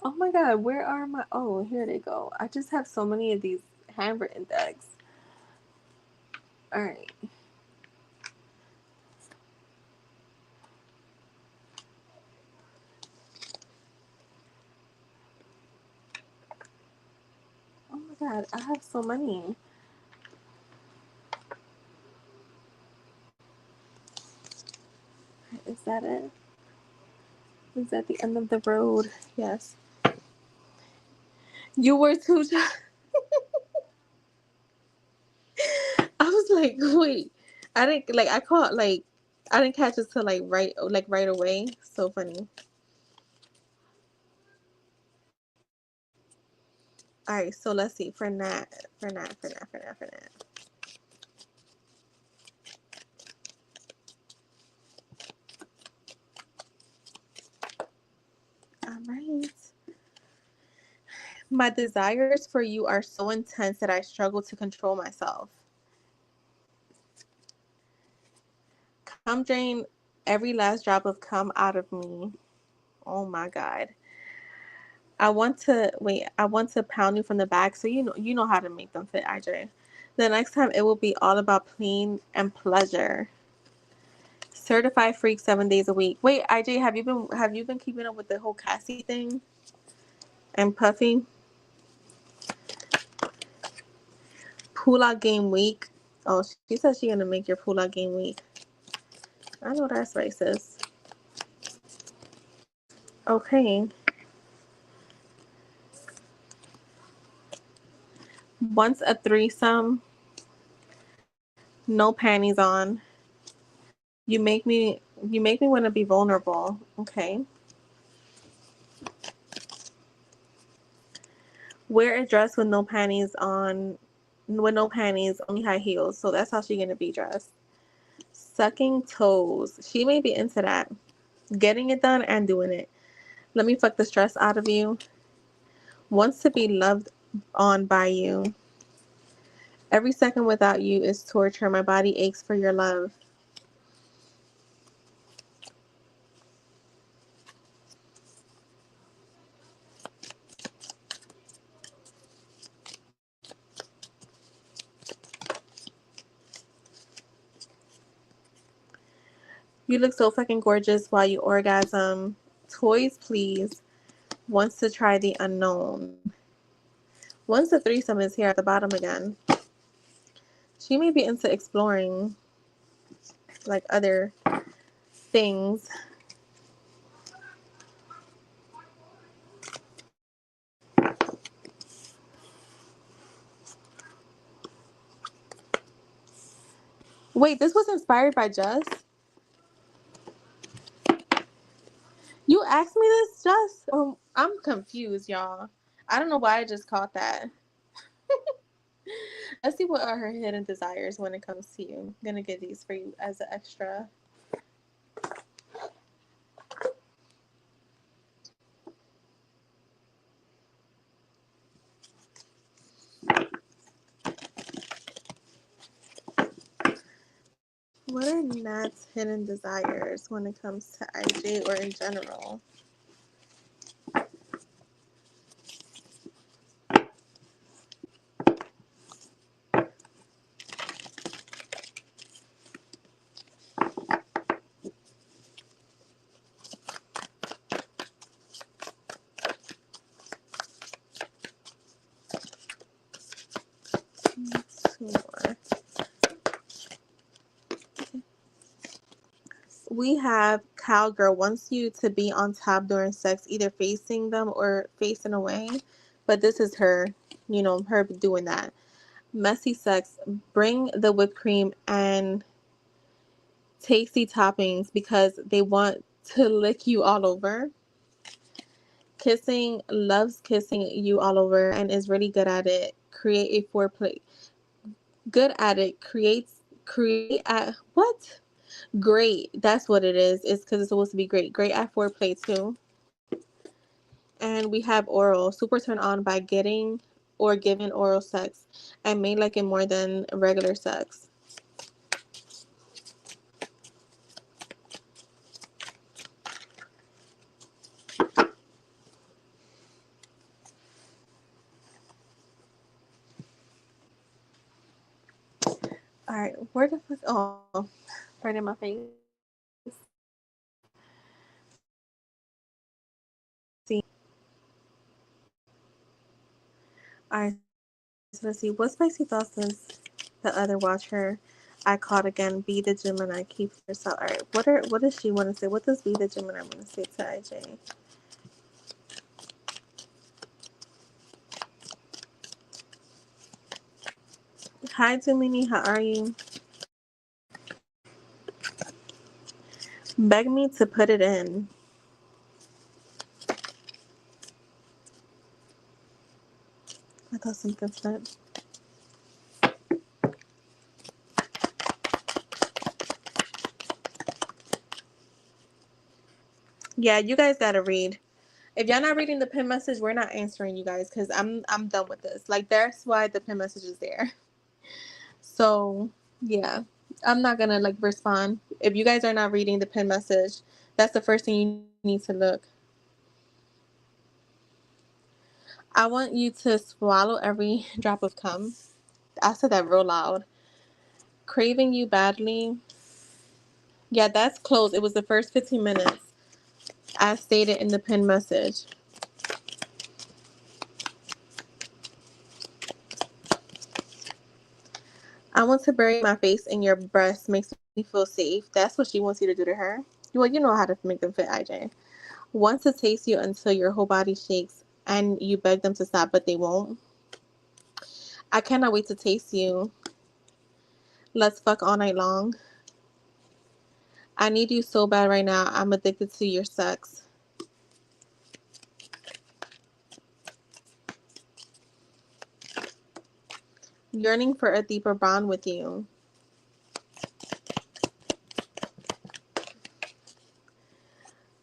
Oh my god, where are my? Oh, here they go. I just have so many of these handwritten decks. All right. Oh my god, I have so many. Is that it? Is that the end of the road? Yes. You were too. I was like, wait. I didn't like. I caught like. I didn't catch it till right away. So funny. All right. So let's see. For Nat. For Nat. For Nat. For Nat. For Nat. All right. My desires for you are so intense that I struggle to control myself. Come drain every last drop of cum out of me. Oh my god. I want to pound you from the back so you know how to make them fit, IJ. The next time it will be all about pain and pleasure. Certified freak 7 days a week. Wait, IJ, have you been keeping up with the whole Cassie thing? And Puffy? Pull out game week. Oh, she said she's gonna make your pull out game week. I know that's racist. Okay. Once a threesome, no panties on. You make me want to be vulnerable. Okay. Wear a dress with no panties on, with no panties, only high heels. So that's how she gonna be dressed. Sucking toes. She may be into that. Getting it done and doing it. Let me fuck the stress out of you. Wants to be loved on by you. Every second without you is torture. My body aches for your love. You look so fucking gorgeous while you orgasm. Toys, please. Wants to try the unknown. Once the threesome is here at the bottom again. She may be into exploring like other things. Wait, this was inspired by Just? You asked me this, Just? I'm confused, y'all. I don't know why I just caught that. Let's see what are her hidden desires when it comes to you. I'm gonna get these for you as an extra. What are Nat's hidden desires when it comes to IJ or in general? Two more. We have Cowgirl wants you to be on top during sex, either facing them or facing away. But this is her, her doing that. Messy sex, bring the whipped cream and tasty toppings because they want to lick you all over. Kissing, loves kissing you all over and is really good at it. Create a foreplay. Good at it. Create at what? Great. That's what it is. It's because it's supposed to be great. Great at foreplay too. And we have oral. Super turn on by getting or giving oral sex and may like it more than regular sex. All right. Where the fuck? Oh, right in my face. See. All right. So let's see. What spicy thoughts does the other watch her? I caught again. Be the Gemini. Keep yourself. All right. What does she want to say? What does be the Gemini want to say to IJ? Hi, Domini. How are you? Beg me to put it in. I thought something said. Yeah, you guys gotta read. If y'all not reading the pin message, we're not answering you guys because I'm done with this. Like that's why the pin message is there. So yeah, I'm not gonna like respond. If you guys are not reading the pin message, that's the first thing you need to look. I want you to swallow every drop of cum. I said that real loud. Craving you badly. Yeah, that's close. It was the first 15 minutes, as stated in the pin message. I want to bury my face in your breast. Makes me feel safe. That's what she wants you to do to her. Well, you know how to make them fit, IJ. Wants to taste you until your whole body shakes and you beg them to stop, but they won't. I cannot wait to taste you. Let's fuck all night long. I need you so bad right now. I'm addicted to your sex. Yearning for a deeper bond with you.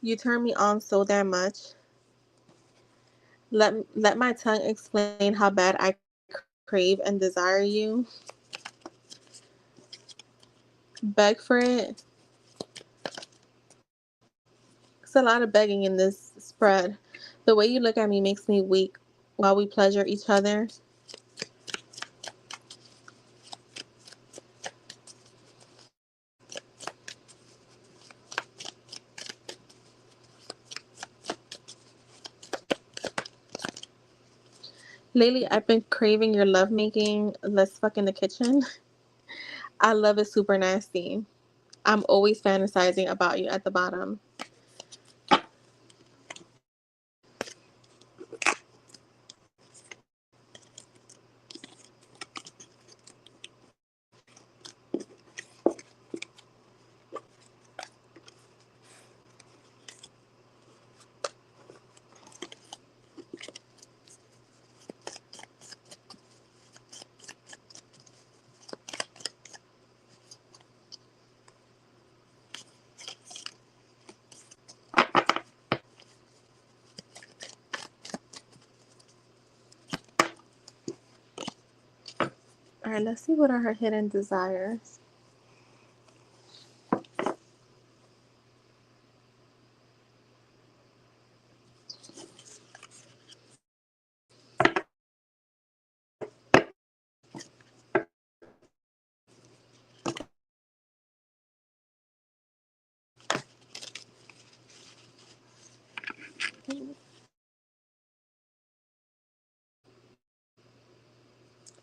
You turn me on so damn much. Let my tongue explain how bad I crave and desire you. Beg for it. It's a lot of begging in this spread. The way you look at me makes me weak while we pleasure each other. Lately, I've been craving your lovemaking. Let's fuck in the kitchen. I love it super nasty. I'm always fantasizing about you at the bottom. All right, let's see what are her hidden desires.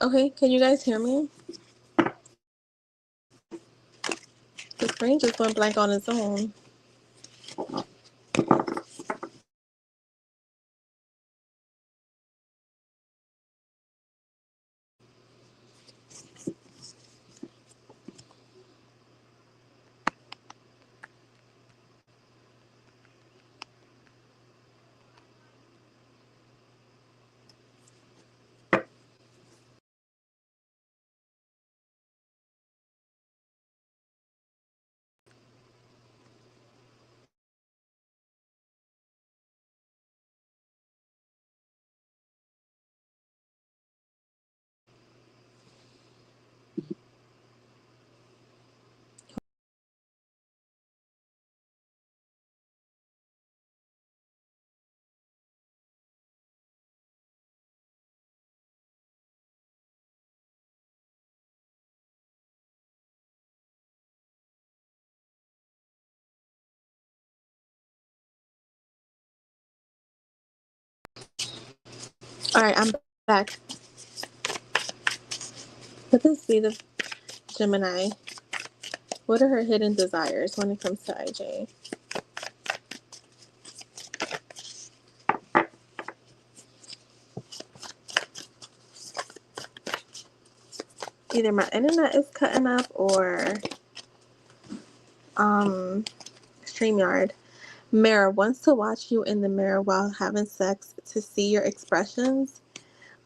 Okay, can you guys hear me? The screen just went blank on its own. All right, I'm back. Could this be the Gemini? What are her hidden desires when it comes to IJ? Either my internet is cutting up or StreamYard. Mirror wants to watch you in the mirror while having sex to see your expressions.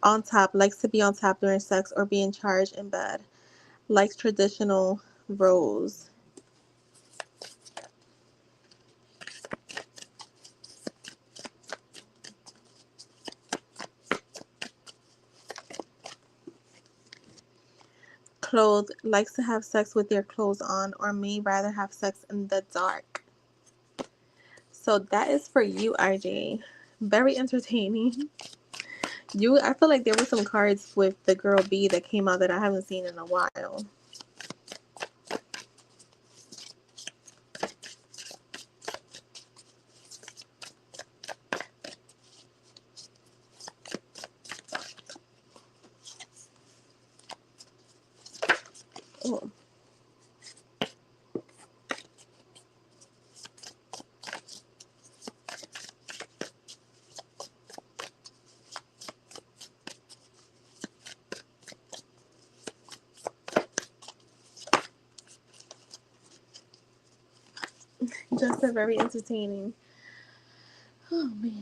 On top, likes to be on top during sex or be in charge in bed. Likes traditional roles. Clothed, likes to have sex with their clothes on or may rather have sex in the dark. So that is for you, RJ. Very entertaining. I feel like there were some cards with the girl B that came out that I haven't seen in a while. Oh. Just a very entertaining. Oh man.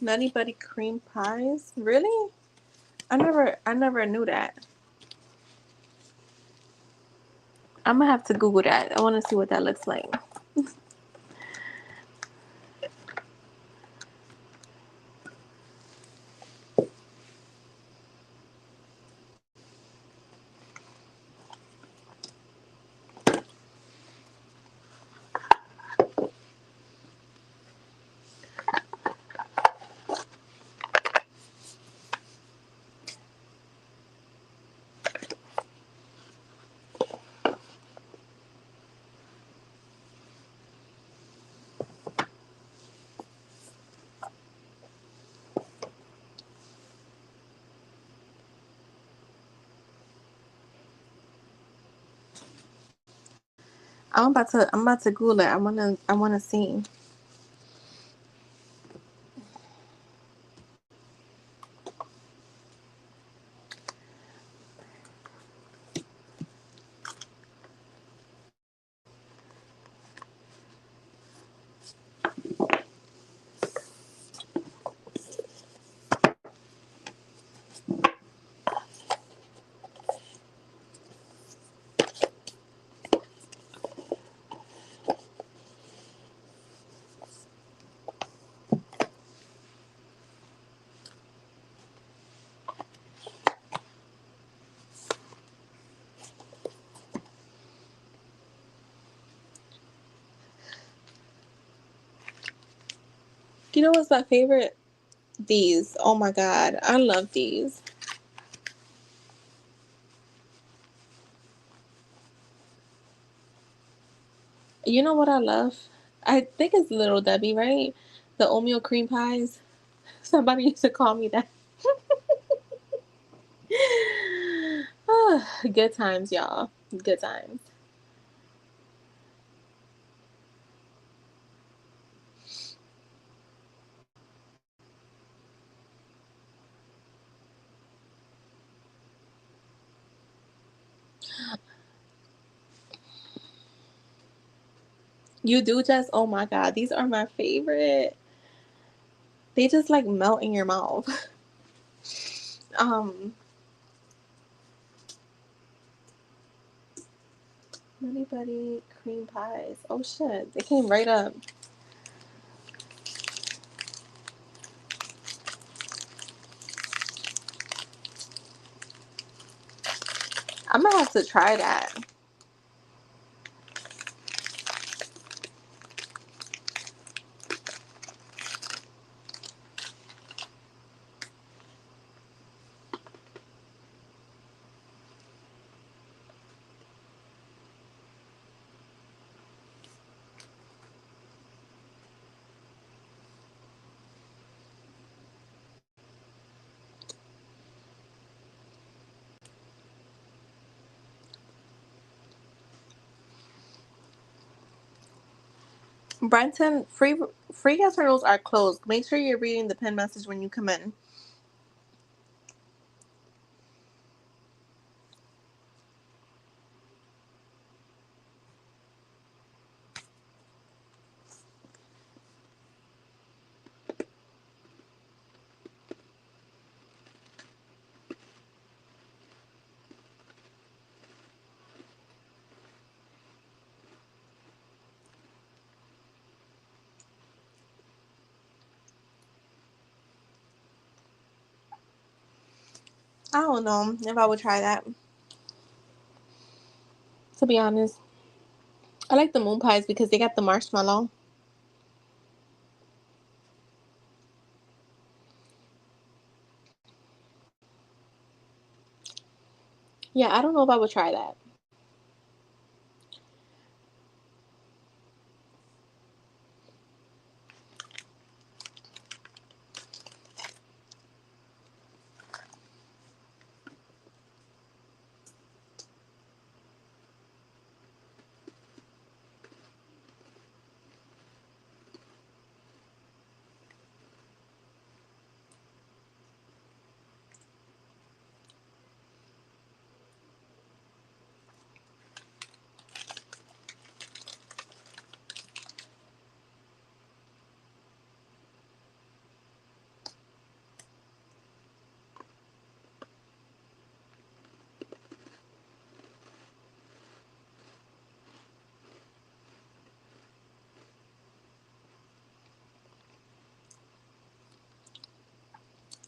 Nutty Buddy cream pies? Really? I never knew that. I'm gonna have to Google that. I wanna see what that looks like. I'm about to Google it. I wanna see. You know what's my favorite? These. Oh my god, I love these. You know what I love? I think it's Little Debbie, right? The oatmeal cream pies. Somebody used to call me that. Good times, y'all. Good times. You do just, oh my god, these are my favorite. They just like melt in your mouth. Um, Nutty Buddy cream pies. Oh shit, they came right up. I'm gonna have to try that. Brenton, free guest hurdles are closed. Make sure you're reading the pin message when you come in. I don't know if I would try that. To be honest, I like the moon pies because they got the marshmallow. Yeah, I don't know if I would try that.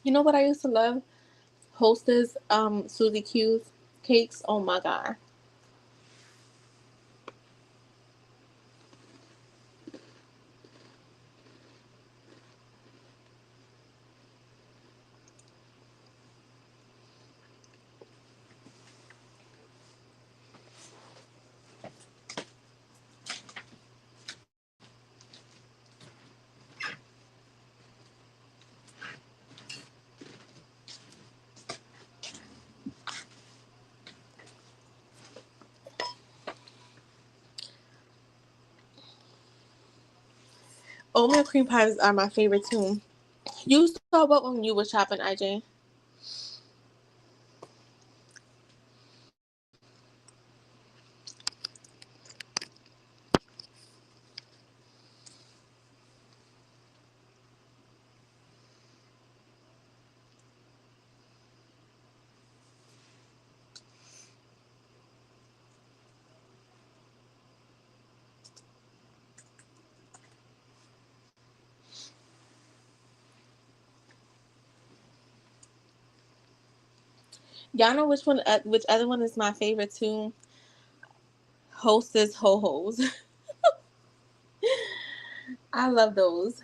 You know what I used to love? Hostess, Suzy Q's cakes. Oh my god. Oatmeal cream pies are my favorite too. You saw what when you were shopping, IJ? Y'all know which one? Which other one is my favorite too? Hostess ho hos. I love those.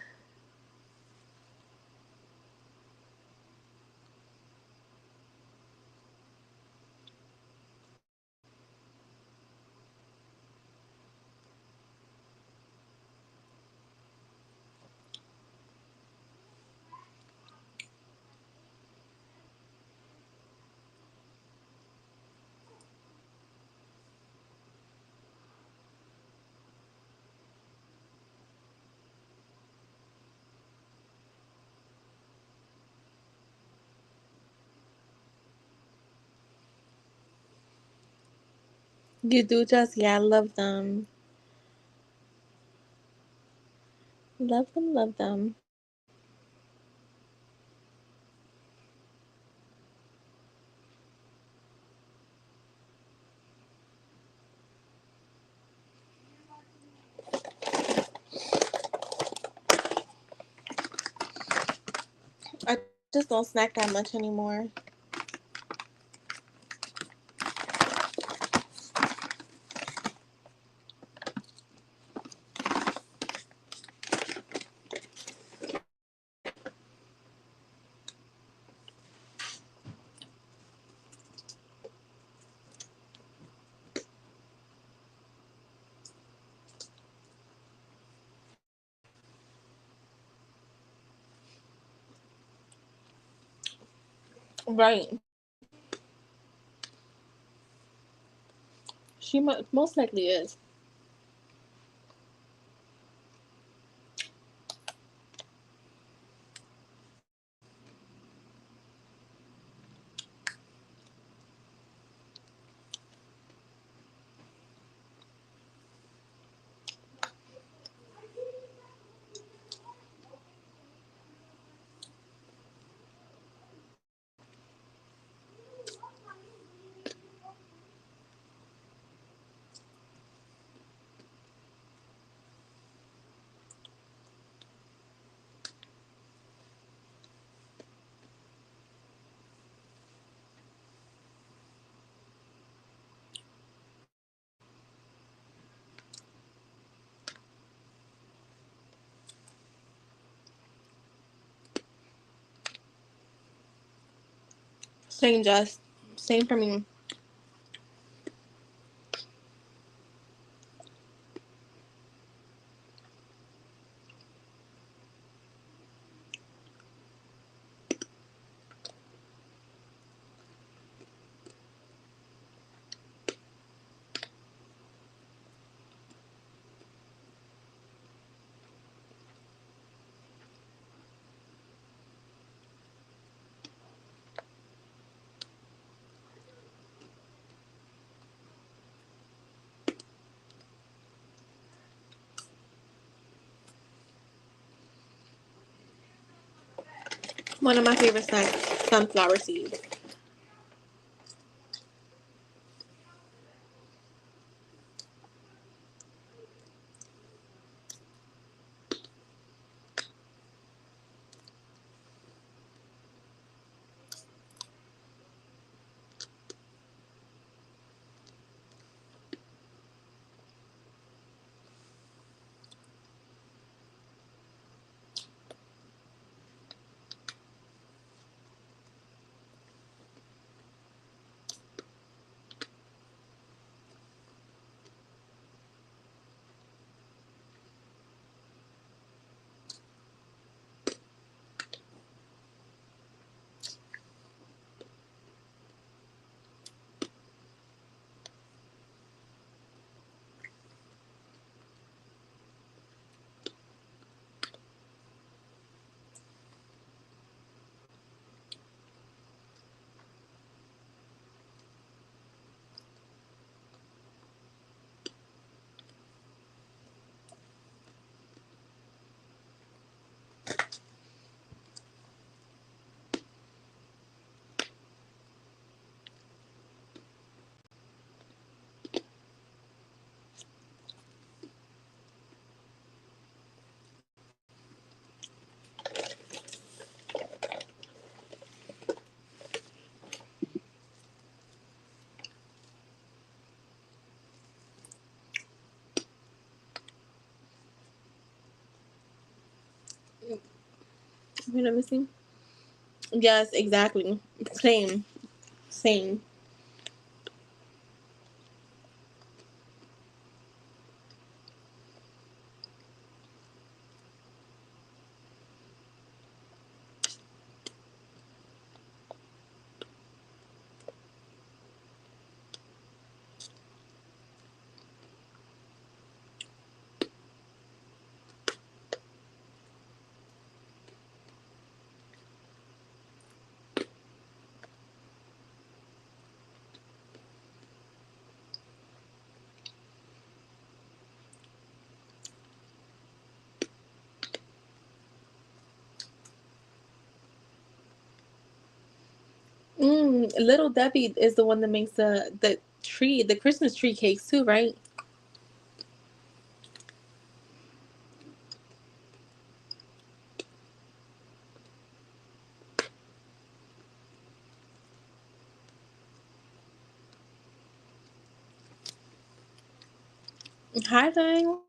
You do just, yeah, I love them. Love them, love them. I just don't snack that much anymore. Right. She most likely is. Same, just same for me. One of my favorite snacks, sunflower seeds. You know what I'm saying? Yes, exactly. Same. Same. Little Debbie is the one that makes the tree, the Christmas tree cakes too, right? Hi, dang.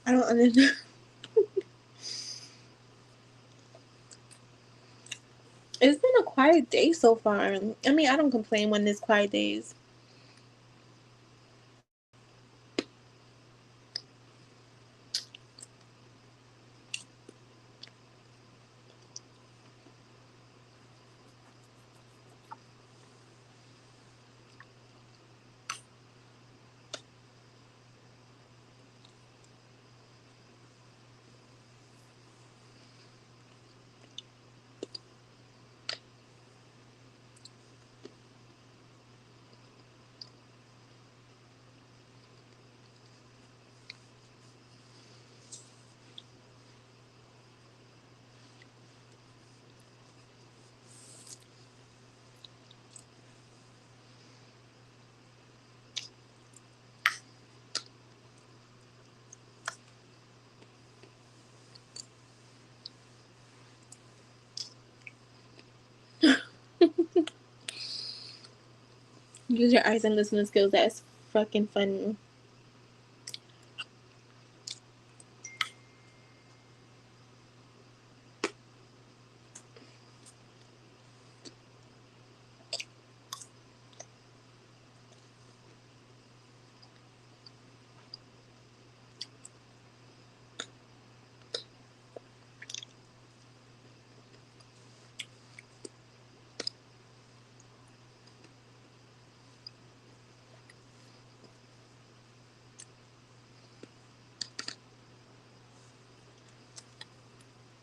I don't understand. It's been a quiet day so far. I mean, I don't complain when there's quiet days. Use your eyes and listening skills. That's fucking funny.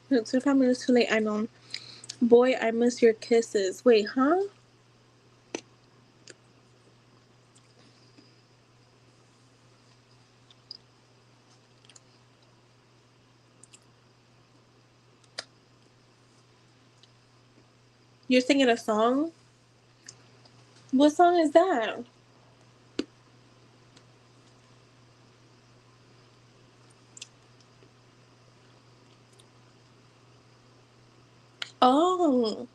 It's 5 minutes too late. I know. Boy, I miss your kisses. Wait, huh? You're singing a song? What song is that? Oh,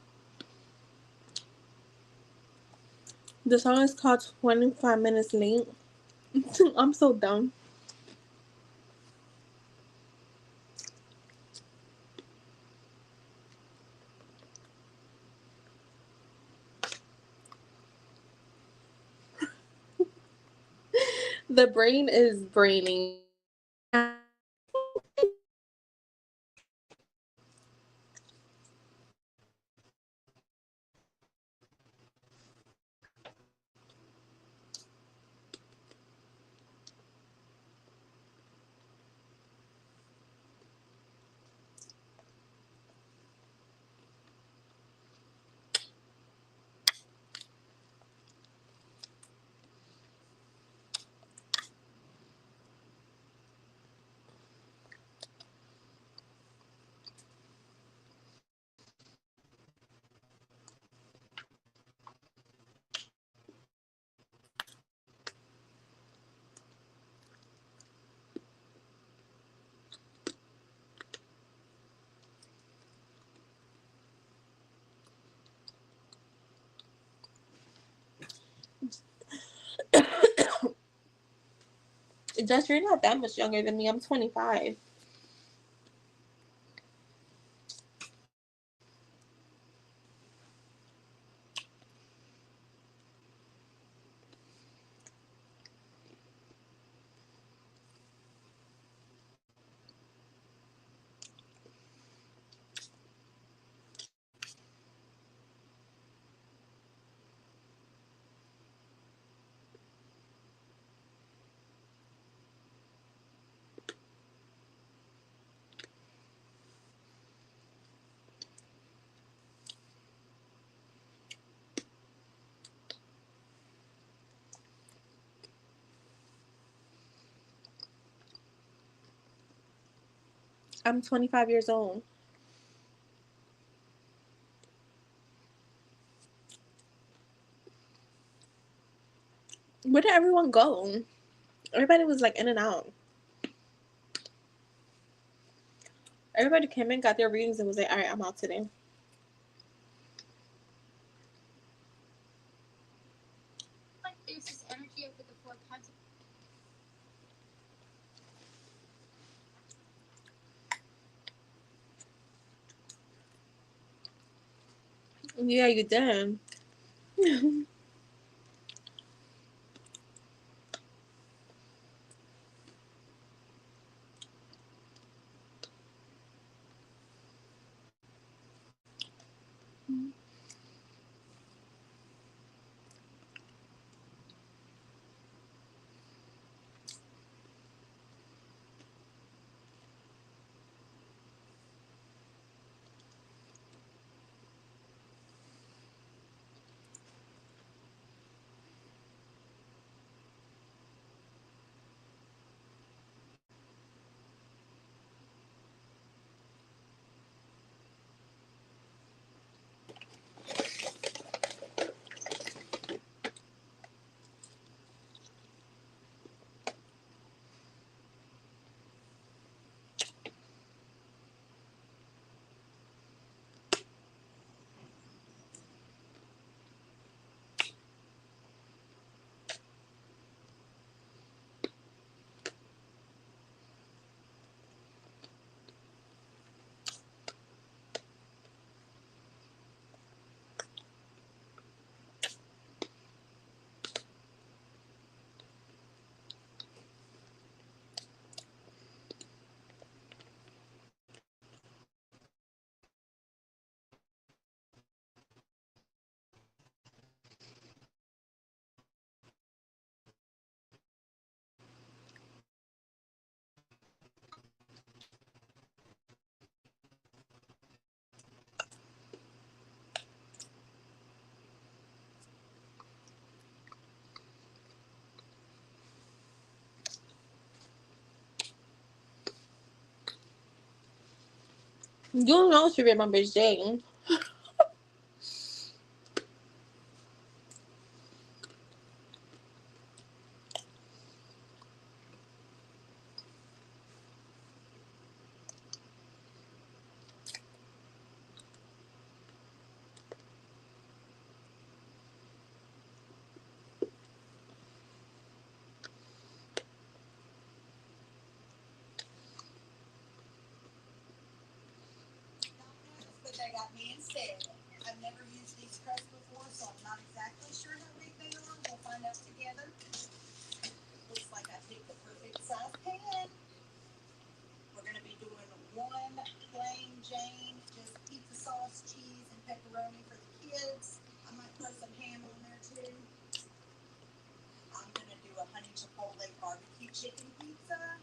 the song is called 25 Minutes Late. I'm so dumb. The brain is braining. Just you're not that much younger than me. I'm 25. I'm 25 years old. Where did everyone go? Everybody was like in and out. Everybody came in, got their readings, and was like, all right, I'm out today. Yeah, you did. You know she remembers Jane. But they got me instead. I've never used these crests before, so I'm not exactly sure how big they are. We'll find out together. Looks like I picked the perfect size pan. We're going to be doing one plain Jane, just pizza sauce, cheese, and pepperoni for the kids. I might throw some ham on there too. I'm going to do a honey chipotle barbecue chicken pizza.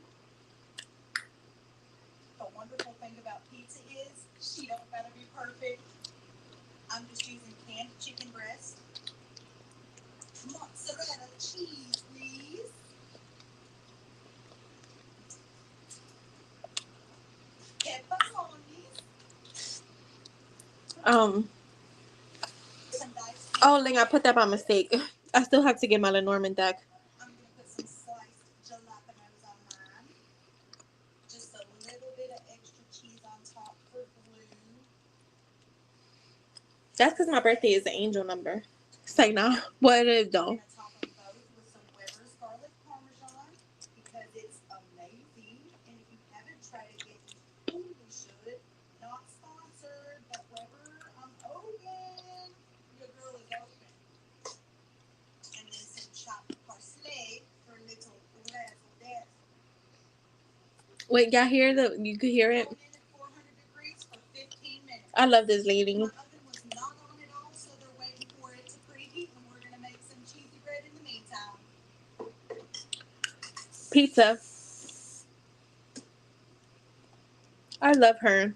The wonderful thing about pizza is she don't gotta be perfect. I'm just using canned chicken breast, mozzarella cheese, please, pepperoni, Um. some diced Oh, Ling, I pineapple. put that by mistake. I still have to get my Lenormand deck. I'm gonna put some sliced jalapenos on mine. Just a little bit of extra cheese on top for blue. That's because my birthday is the angel number. It's like, nah, what it is We're though. gonna top them both with some Weber's garlic parmesan because it's amazing. And if you haven't tried it yet, you totally should. Not sponsored, but Weber, I'm open. Your girl is open. And then some chopped parsley for a little razzle dazzle. Wait, y'all hear the? You could hear it. Going in at 400 degrees for 15 I minutes. love this lady. My oven was not on at all, so they're waiting for it to preheat, and we're gonna make some cheesy bread in the meantime. Pizza. I love her.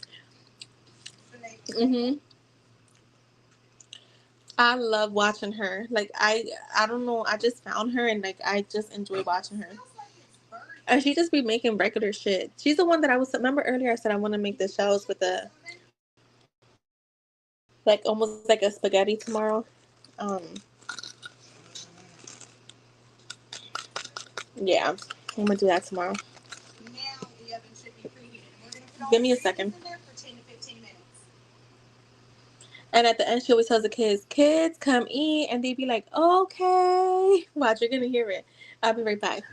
Filet potato. Mhm. I love watching her. Like I don't know. I just found her and like I just enjoy watching her. Smells like it's burnt. And she just be making regular shit. She's the one that I was. Remember earlier I said I want to make Did the you go shells check with this the oven? like almost like a spaghetti tomorrow. Um. Yeah, I'm gonna do that tomorrow. Now the oven should be preheated. We're going to put all Give the me a ingredients second. in there for 10 to 15 minutes. And at the end, she always tells the kids, "Kids, come eat," and they be like, "Okay." Watch, you're gonna hear it. I'll be right back.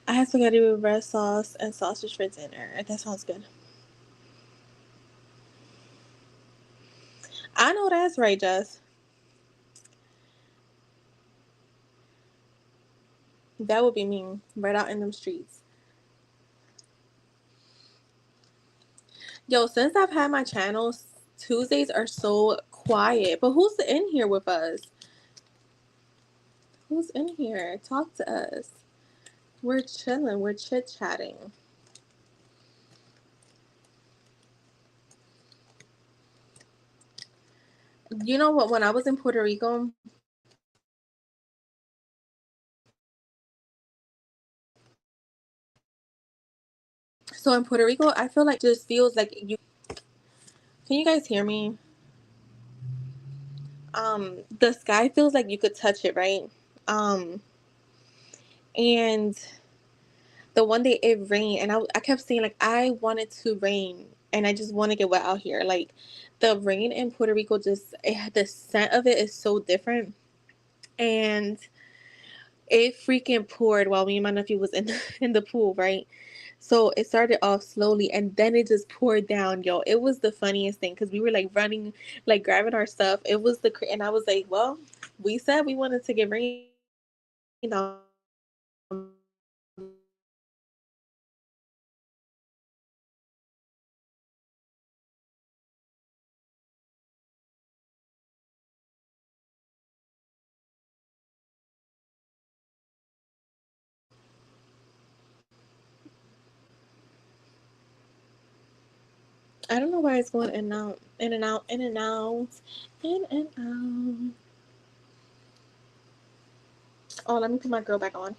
I had spaghetti with red sauce and sausage for dinner. That sounds good. I know that's right, Jess. That would be me, right out in them streets. Yo, since I've had my channel, Tuesdays are so quiet. But who's in here with us? Who's in here? Talk to us. We're chilling. We're chit chatting. You know what? When I was in Puerto Rico, so in Puerto Rico, I feel like just feels like you. Can you guys hear me? The sky feels like you could touch it, right? Um, and the one day it rained, and I kept saying like I wanted to rain, and I just want to get wet out here. Like the rain in Puerto Rico, just the scent of it is so different, and it freaking poured while me and my nephew was in in the pool, right? So it started off slowly and then it just poured down, yo. It was the funniest thing because we were like running, like grabbing our stuff. It was and I was like, well, we said we wanted to get rained on, but we got rained on. I don't know why it's going in and out, in and out, in and out, in and out. Oh, let me put my girl back on.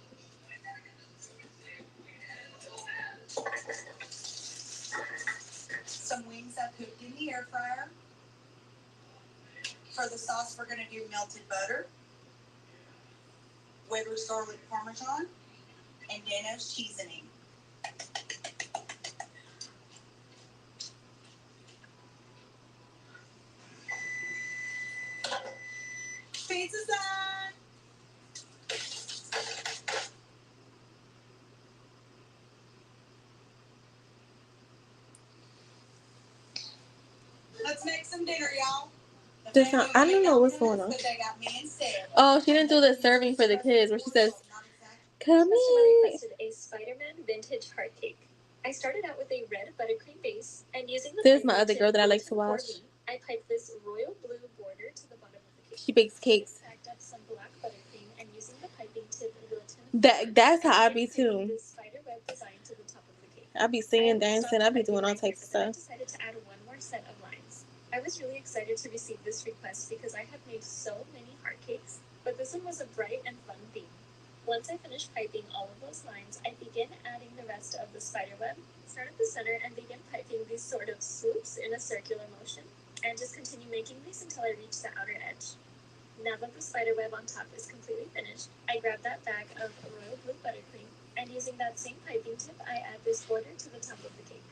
Some wings I cooked in the air fryer. For the sauce, we're going to do melted butter, Weber's garlic parmesan, and Dano's seasoning. Pizza time! Let's make some dinner, y'all. I don't know what's going on. Oh, she didn't do the serving for the kids where she says, come Customer in. requested a Spider-Man vintage heart cake. I started out with a red buttercream base, and using the There's my other girl that I like to watch. I piped this royal blue border to the bottom of the cake. She bakes cakes. I packed up some black buttercream, and using the piping tip That's how I be too. this spider web design to the top of the cake. I be singing, dancing, I be doing all types of I stuff. decided to add one more set of lines. I was really excited to receive this request because I have made so many heart cakes, but this one was a bright and fun theme. Once I finished piping all of those lines, I began adding the rest of the spider web, start at the center, and begin piping these sort of swoops in a circular motion, and just continue making these until I reach the outer edge. Now that the spider web on top is completely finished, I grab that bag of royal blue buttercream, and using that same piping tip, I add this border to the top of the cake.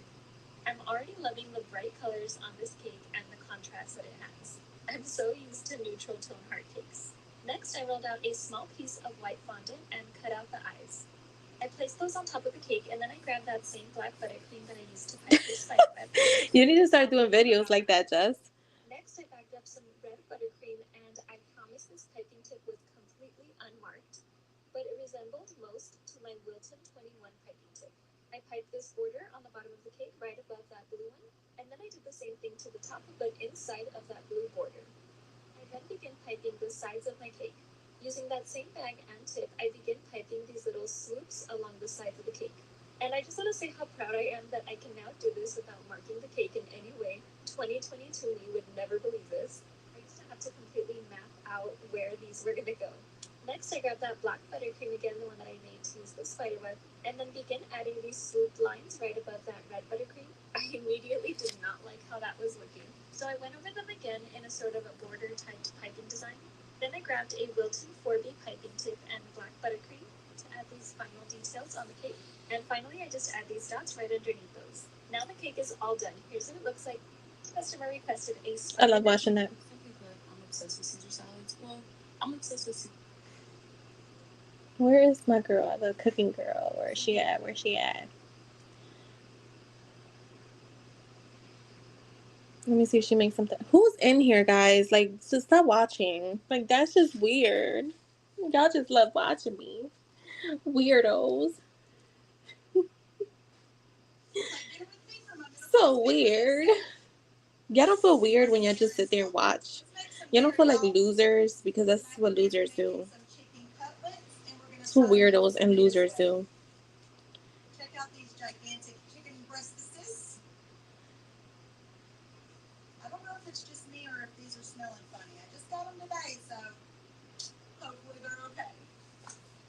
I'm already loving the bright colors on this cake and the contrast that it has. I'm so used to neutral tone heart cakes. Next, I rolled out a small piece of white fondant and cut out the eyes. I placed those on top of the cake, and then I grabbed that same black buttercream that I used to pipe the spider web. You need to start doing videos like that, Jess. Next, I backed up some red buttercream, and I promise this piping tip was completely unmarked, but it resembled most to my Wilton 21 piping tip. I piped this border on the bottom of the cake right above that blue one, and then I did the same thing to the top, but inside of that blue border. I then begin piping the sides of my cake. Using that same bag and tip, I begin piping these little swoops along the sides of the cake. And I just want to say how proud I am that I can now do this without marking the cake in any way. 2022 me would never believe this. I used to have to completely map out where these were going to go. Next, I grabbed that black buttercream again, the one that I made to use the spider web, and then begin adding these swooped lines right above that red buttercream. I immediately did not like how that was looking, so I went over them again in a sort of a border-typed piping design. Then I grabbed a Wilton 4B piping tip and black buttercream to add these final details on the cake. And finally, I just add these dots right underneath those. Now the cake is all done. Here's what it looks like. Customer requested a I love watching that. Simply put, I'm obsessed with Caesar salads. Well, I'm obsessed with Where is my girl, the cooking girl? Where Where's she at? Where's she at? Let me see if she makes something. Who's in here, guys? Like, just stop watching. Like, that's just weird. Y'all just love watching me. Weirdos. So weird. Y'all don't feel weird when y'all just sit there and watch. Y'all don't feel like losers because that's what losers do. That's what weirdos and losers do. Check out these gigantic chicken breasts. I don't know if it's just me or if these are smelling funny. I just got them today, so hopefully they're okay.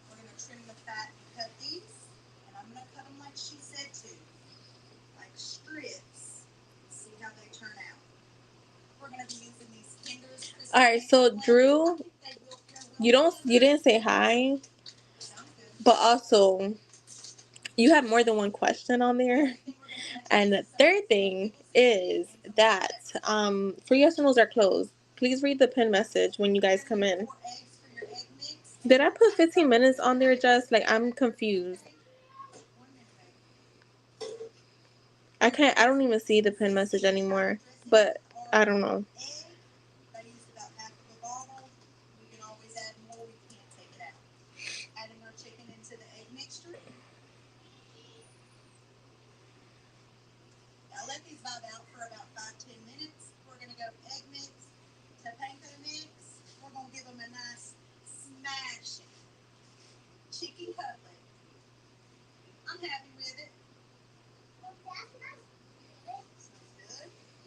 We're going to trim the fat and cut these, and I'm going to cut them like she said to, like strips. See how they turn out. We're going to be using these Kinder's. All right, so Drew, you didn't say hi, but also you have more than one question on there. And the third thing is that free yes or no's are closed. Please read the pin message when you guys come in. Did I put 15 minutes on there, Just? Like, I'm confused. I don't even see the pin message anymore. But, I don't know. Now let these vibe out for about 5-10 minutes. We're going to go egg mix to panko mix. We're going to give them a nice smash chicken cutlet. I'm happy with it.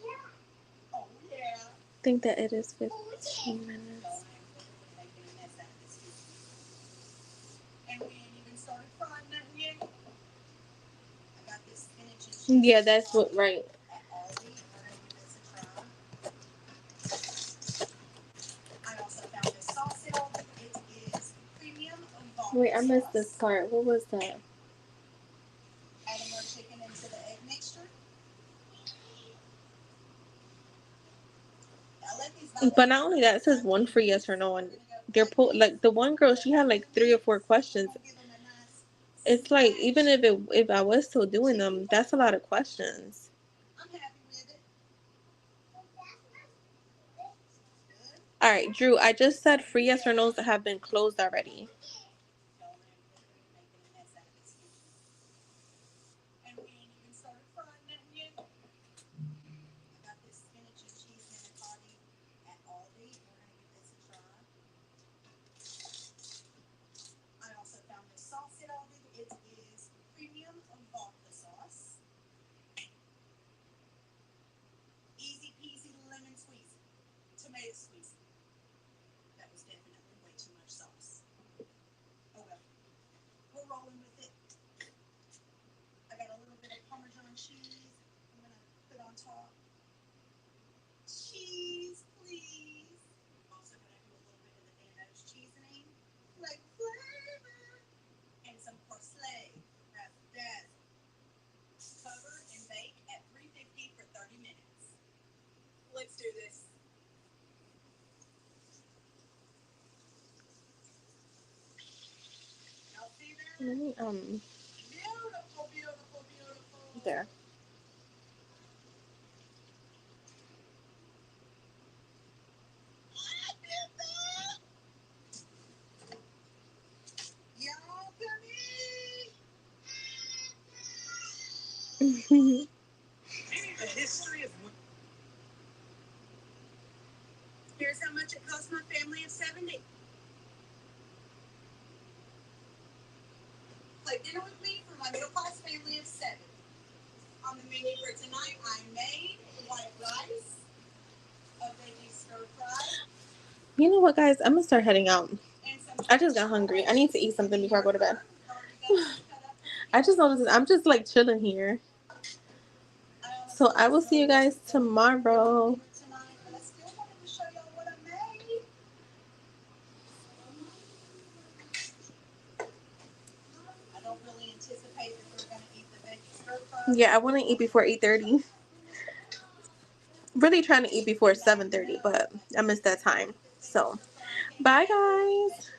Good. Oh, yeah. I think that it is 15 minutes. And we ain't even started frying nothing yet. I got this spinach and cheese. Yeah, that's what, right. At Aldi. We're going to give this a try. I also found this sauce at Aldi. It is premium vodka Wait, I missed this sauce. part. What was that? Adding our chicken into the egg mixture. But not only that, it says one free yes or no, and like the one girl, she had like 3 or 4 questions. It's like even if I was still doing them, that's a lot of questions. I'm happy with it. All right, Drew, I just said free yes or no's that have been closed already. And we ain't even started frying nothing yet. I got this spinach and cheese manicotti at Aldi. We're going to give this a try. I also found this sauce at Aldi. It is premium vodka sauce. Easy peasy lemon squeezy. Tomato squeezy. That was definitely way too much sauce. Oh well. We're rolling with it. I got a little bit of Parmesan cheese. I'm going to put on top. Cheese, please. Also going to do a little bit of the Dando's seasoning. Like flavor. And some parsley. Razzle-dazzle. Cover and bake at 350 for 30 minutes. Let's do this. Y'all see that? Let me Beautiful, beautiful, beautiful. there. Y'all come in. The history of. Here's how much it cost my family of 70. Play dinner with me for my middle class family of 7. On the menu for tonight, I made white rice, a veggie stir fry, You know what, guys? I'm gonna start heading out. and some. I just got hungry. I need to eat something before I go to bed. I just noticed I'm just like chilling here. So I will see you guys tomorrow. Yeah, I want to eat before 8:30. Really trying to eat before 7:30, but I missed that time. So, bye guys.